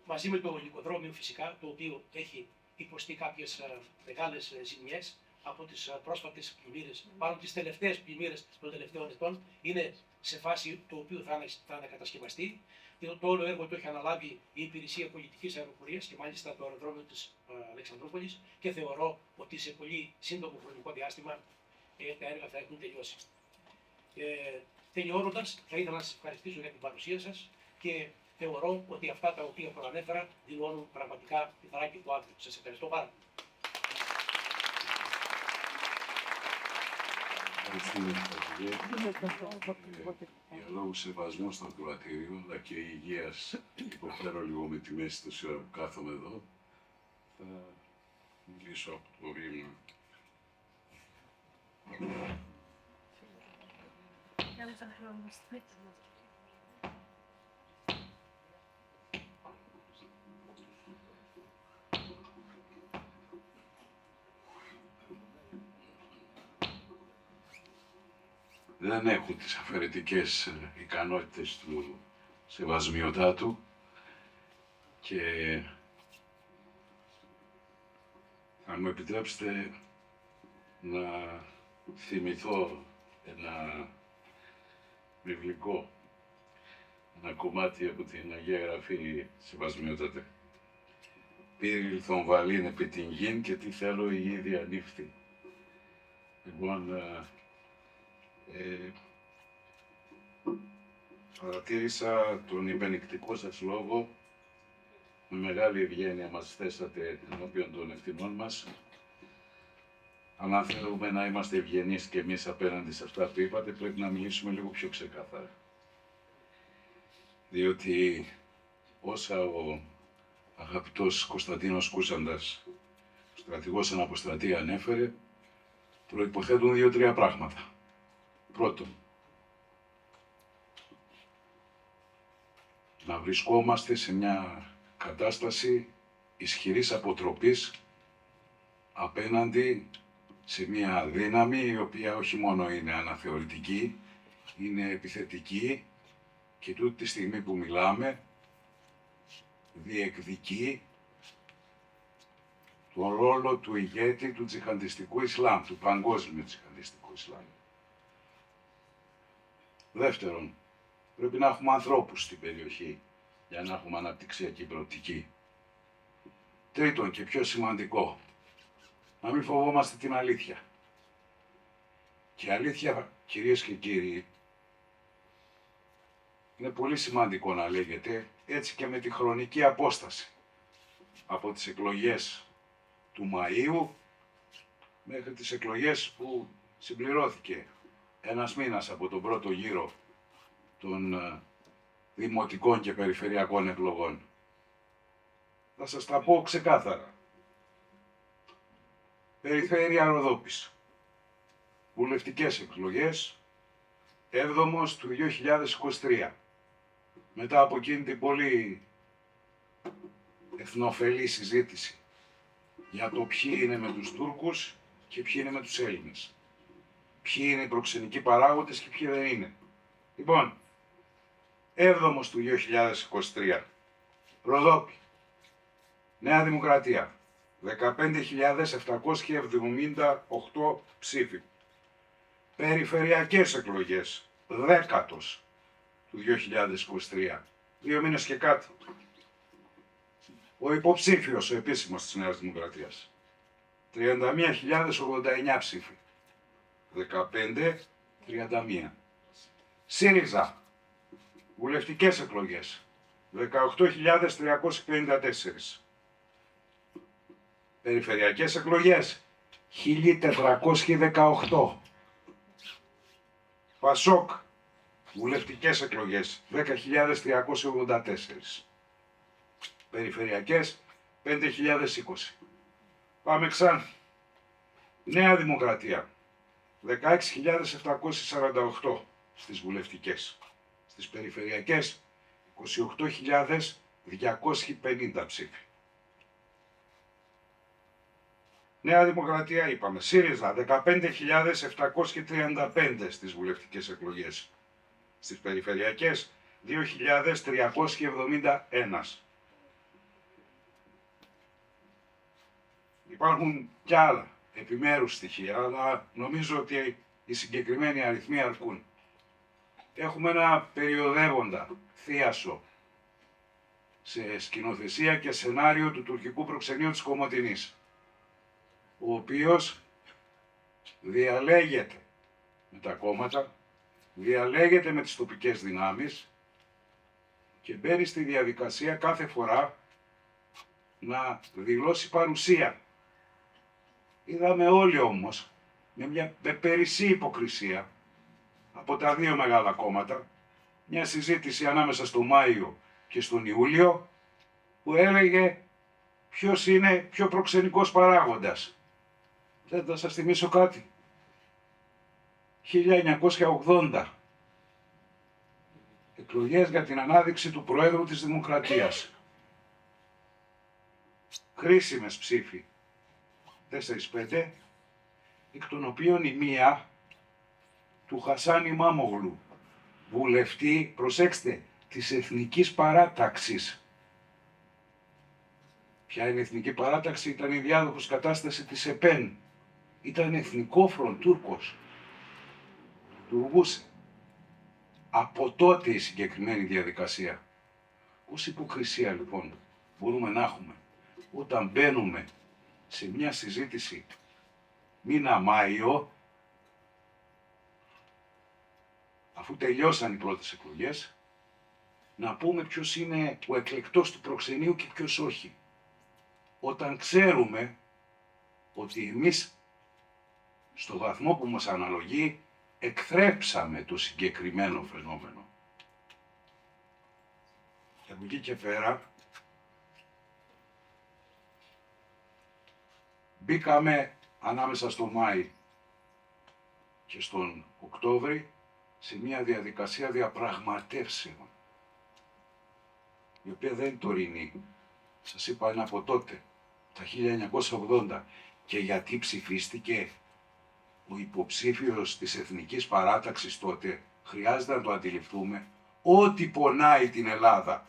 μαζί με το ολικοδρόμιο φυσικά, το οποίο έχει υποστεί κάποιες μεγάλες ζημιές από τις πρόσφατες πλημμύρες, πάνω τις τελευταίες πλημμύρες των τελευταίων ετών, είναι σε φάση το οποίο θα ανακατασκευαστεί. Το όλο έργο το έχει αναλάβει η Υπηρεσία Πολιτικής Αεροπορίας και μάλιστα το αεροδρόμιο της Αλεξανδρούπολης και θεωρώ ότι σε πολύ σύντομο χρονικό διάστημα τα έργα θα έχουν τελειώσει. Τελειώνοντας, θα ήθελα να σας ευχαριστήσω για την παρουσία σας και θεωρώ ότι αυτά τα οποία προανέφερα δηλώνουν πραγματικά τη Θράκη του αύριο. Σας ευχαριστώ πάρα πολύ. Για λόγους σεβασμού στο ακροατήριο, αλλά και υγείας, υποφέρω λίγο με τη μέση τόση ώρα που κάθομαι εδώ, θα μιλήσω από το βήμα. δεν έχουν τις αφαιρετικές ικανότητες του σεβασμιωτάτου και αν μου επιτρέψετε να θυμηθώ ένα βιβλικό, ένα κομμάτι από την Αγία Γραφή, σεβασμιότατε. Πύριλθον βαλήν επί την γην και τι θέλω η ίδια νύφθη. Λοιπόν, παρατήρησα τον υπενικτικό σας λόγο, με μεγάλη ευγένεια μας θέσατε ενώπιον των ευθυνών μας. Αλλά αν θέλουμε να είμαστε ευγενείς και εμείς απέναντι σε αυτά που είπατε, πρέπει να μιλήσουμε λίγο πιο ξεκάθαρα. Διότι όσα ο αγαπητός Κωνσταντίνος Κούσαντας, ο στρατηγός εν αποστρατεία, ανέφερε, προϋποθέτουν 2-3 πράγματα. Πρώτον, να βρισκόμαστε σε μια κατάσταση ισχυρής αποτροπής απέναντι σε μια δύναμη η οποία όχι μόνο είναι αναθεωρητική, είναι επιθετική και τούτη τη στιγμή που μιλάμε διεκδικεί τον ρόλο του ηγέτη του τζιχαντιστικού Ισλάμ, του παγκόσμιου τζιχαντιστικού Ισλάμ. Δεύτερον, πρέπει να έχουμε ανθρώπους στην περιοχή για να έχουμε αναπτυξιακή προοπτική. Τρίτον και πιο σημαντικό, να μην φοβόμαστε την αλήθεια. Και η αλήθεια, κυρίες και κύριοι, είναι πολύ σημαντικό να λέγεται, έτσι και με τη χρονική απόσταση από τις εκλογές του Μαΐου μέχρι τις εκλογές που συμπληρώθηκε ένας μήνας από τον πρώτο γύρο των δημοτικών και περιφερειακών εκλογών. Θα σας τα πω ξεκάθαρα. Περιφέρεια Ροδόπης. Βουλευτικές εκλογές, 7ος του 2023. Μετά από εκείνη την πολύ εθνοφελή συζήτηση για το ποιοι είναι με τους Τούρκους και ποιοι είναι με τους Έλληνες. Ποιοι είναι οι προξενικοί παράγοντες και ποιοι δεν είναι. Λοιπόν, 7ος του 2023. Ροδόπη. Νέα Δημοκρατία. 15.778 ψήφοι. Περιφερειακές εκλογές. 10ος του 2023. 2 μήνες και κάτι. Ο υποψήφιος, ο επίσημος της Νέας Δημοκρατίας. 31.089 ψήφοι. 15-31. ΣΥΡΙΖΑ. Βουλευτικές εκλογές. 18.354. Περιφερειακές εκλογές. 1.418. ΠΑΣΟΚ. Βουλευτικές εκλογές. 10.384. Περιφερειακές. 5.020. Πάμε ξανά. Νέα Δημοκρατία. 16.748 στις βουλευτικές. Στις περιφερειακές 28.250 ψήφοι. Νέα Δημοκρατία είπαμε. ΣΥΡΙΖΑ 15.735 στις βουλευτικές εκλογές. Στις περιφερειακές 2.371. Υπάρχουν κι άλλα επιμέρους στοιχεία, αλλά νομίζω ότι οι συγκεκριμένοι αριθμοί αρκούν. Έχουμε ένα περιοδεύοντα θίασο σε σκηνοθεσία και σενάριο του τουρκικού προξενείου της Κομοτηνής, ο οποίος διαλέγεται με τα κόμματα, διαλέγεται με τις τοπικές δυνάμεις και μπαίνει στη διαδικασία κάθε φορά να δηλώσει παρουσία. Είδαμε όλοι όμως με περισσή υποκρισία από τα δύο μεγάλα κόμματα μια συζήτηση ανάμεσα στο Μάιο και στον Ιούλιο που έλεγε ποιος είναι πιο προξενικός παράγοντας. Θα σας θυμίσω κάτι. 1980. Εκλογές για την ανάδειξη του Προέδρου της Δημοκρατίας. Χρήσιμες ψήφοι. 4-5, εκ των οποίων η μία του Χασάν Ιμάμογλου, βουλευτή, προσέξτε, της Εθνικής Παράταξης. Ποια είναι η Εθνική Παράταξη? Ήταν η διάδοχος κατάσταση της ΕΠΕΝ. Ήταν εθνικόφρον Τούρκος. Λειτουργούσε. Από τότε η συγκεκριμένη διαδικασία. Όση υποκρισία λοιπόν μπορούμε να έχουμε όταν μπαίνουμε σε μια συζήτηση μήνα Μάιο, αφού τελειώσαν οι πρώτες εκλογές, να πούμε ποιος είναι ο εκλεκτός του προξενείου και ποιος όχι. Όταν ξέρουμε ότι εμείς στο βαθμό που μας αναλογεί εκθρέψαμε το συγκεκριμένο φαινόμενο. Και από εκεί και πέρα μπήκαμε ανάμεσα στο Μάη και στον Οκτώβρη σε μια διαδικασία διαπραγματεύσεων, η οποία δεν είναι τωρινή. Σας είπα, είναι από τότε, τα 1980. Και γιατί ψηφίστηκε ο υποψήφιος της Εθνικής Παράταξης τότε, χρειάζεται να το αντιληφθούμε, ό,τι πονάει την Ελλάδα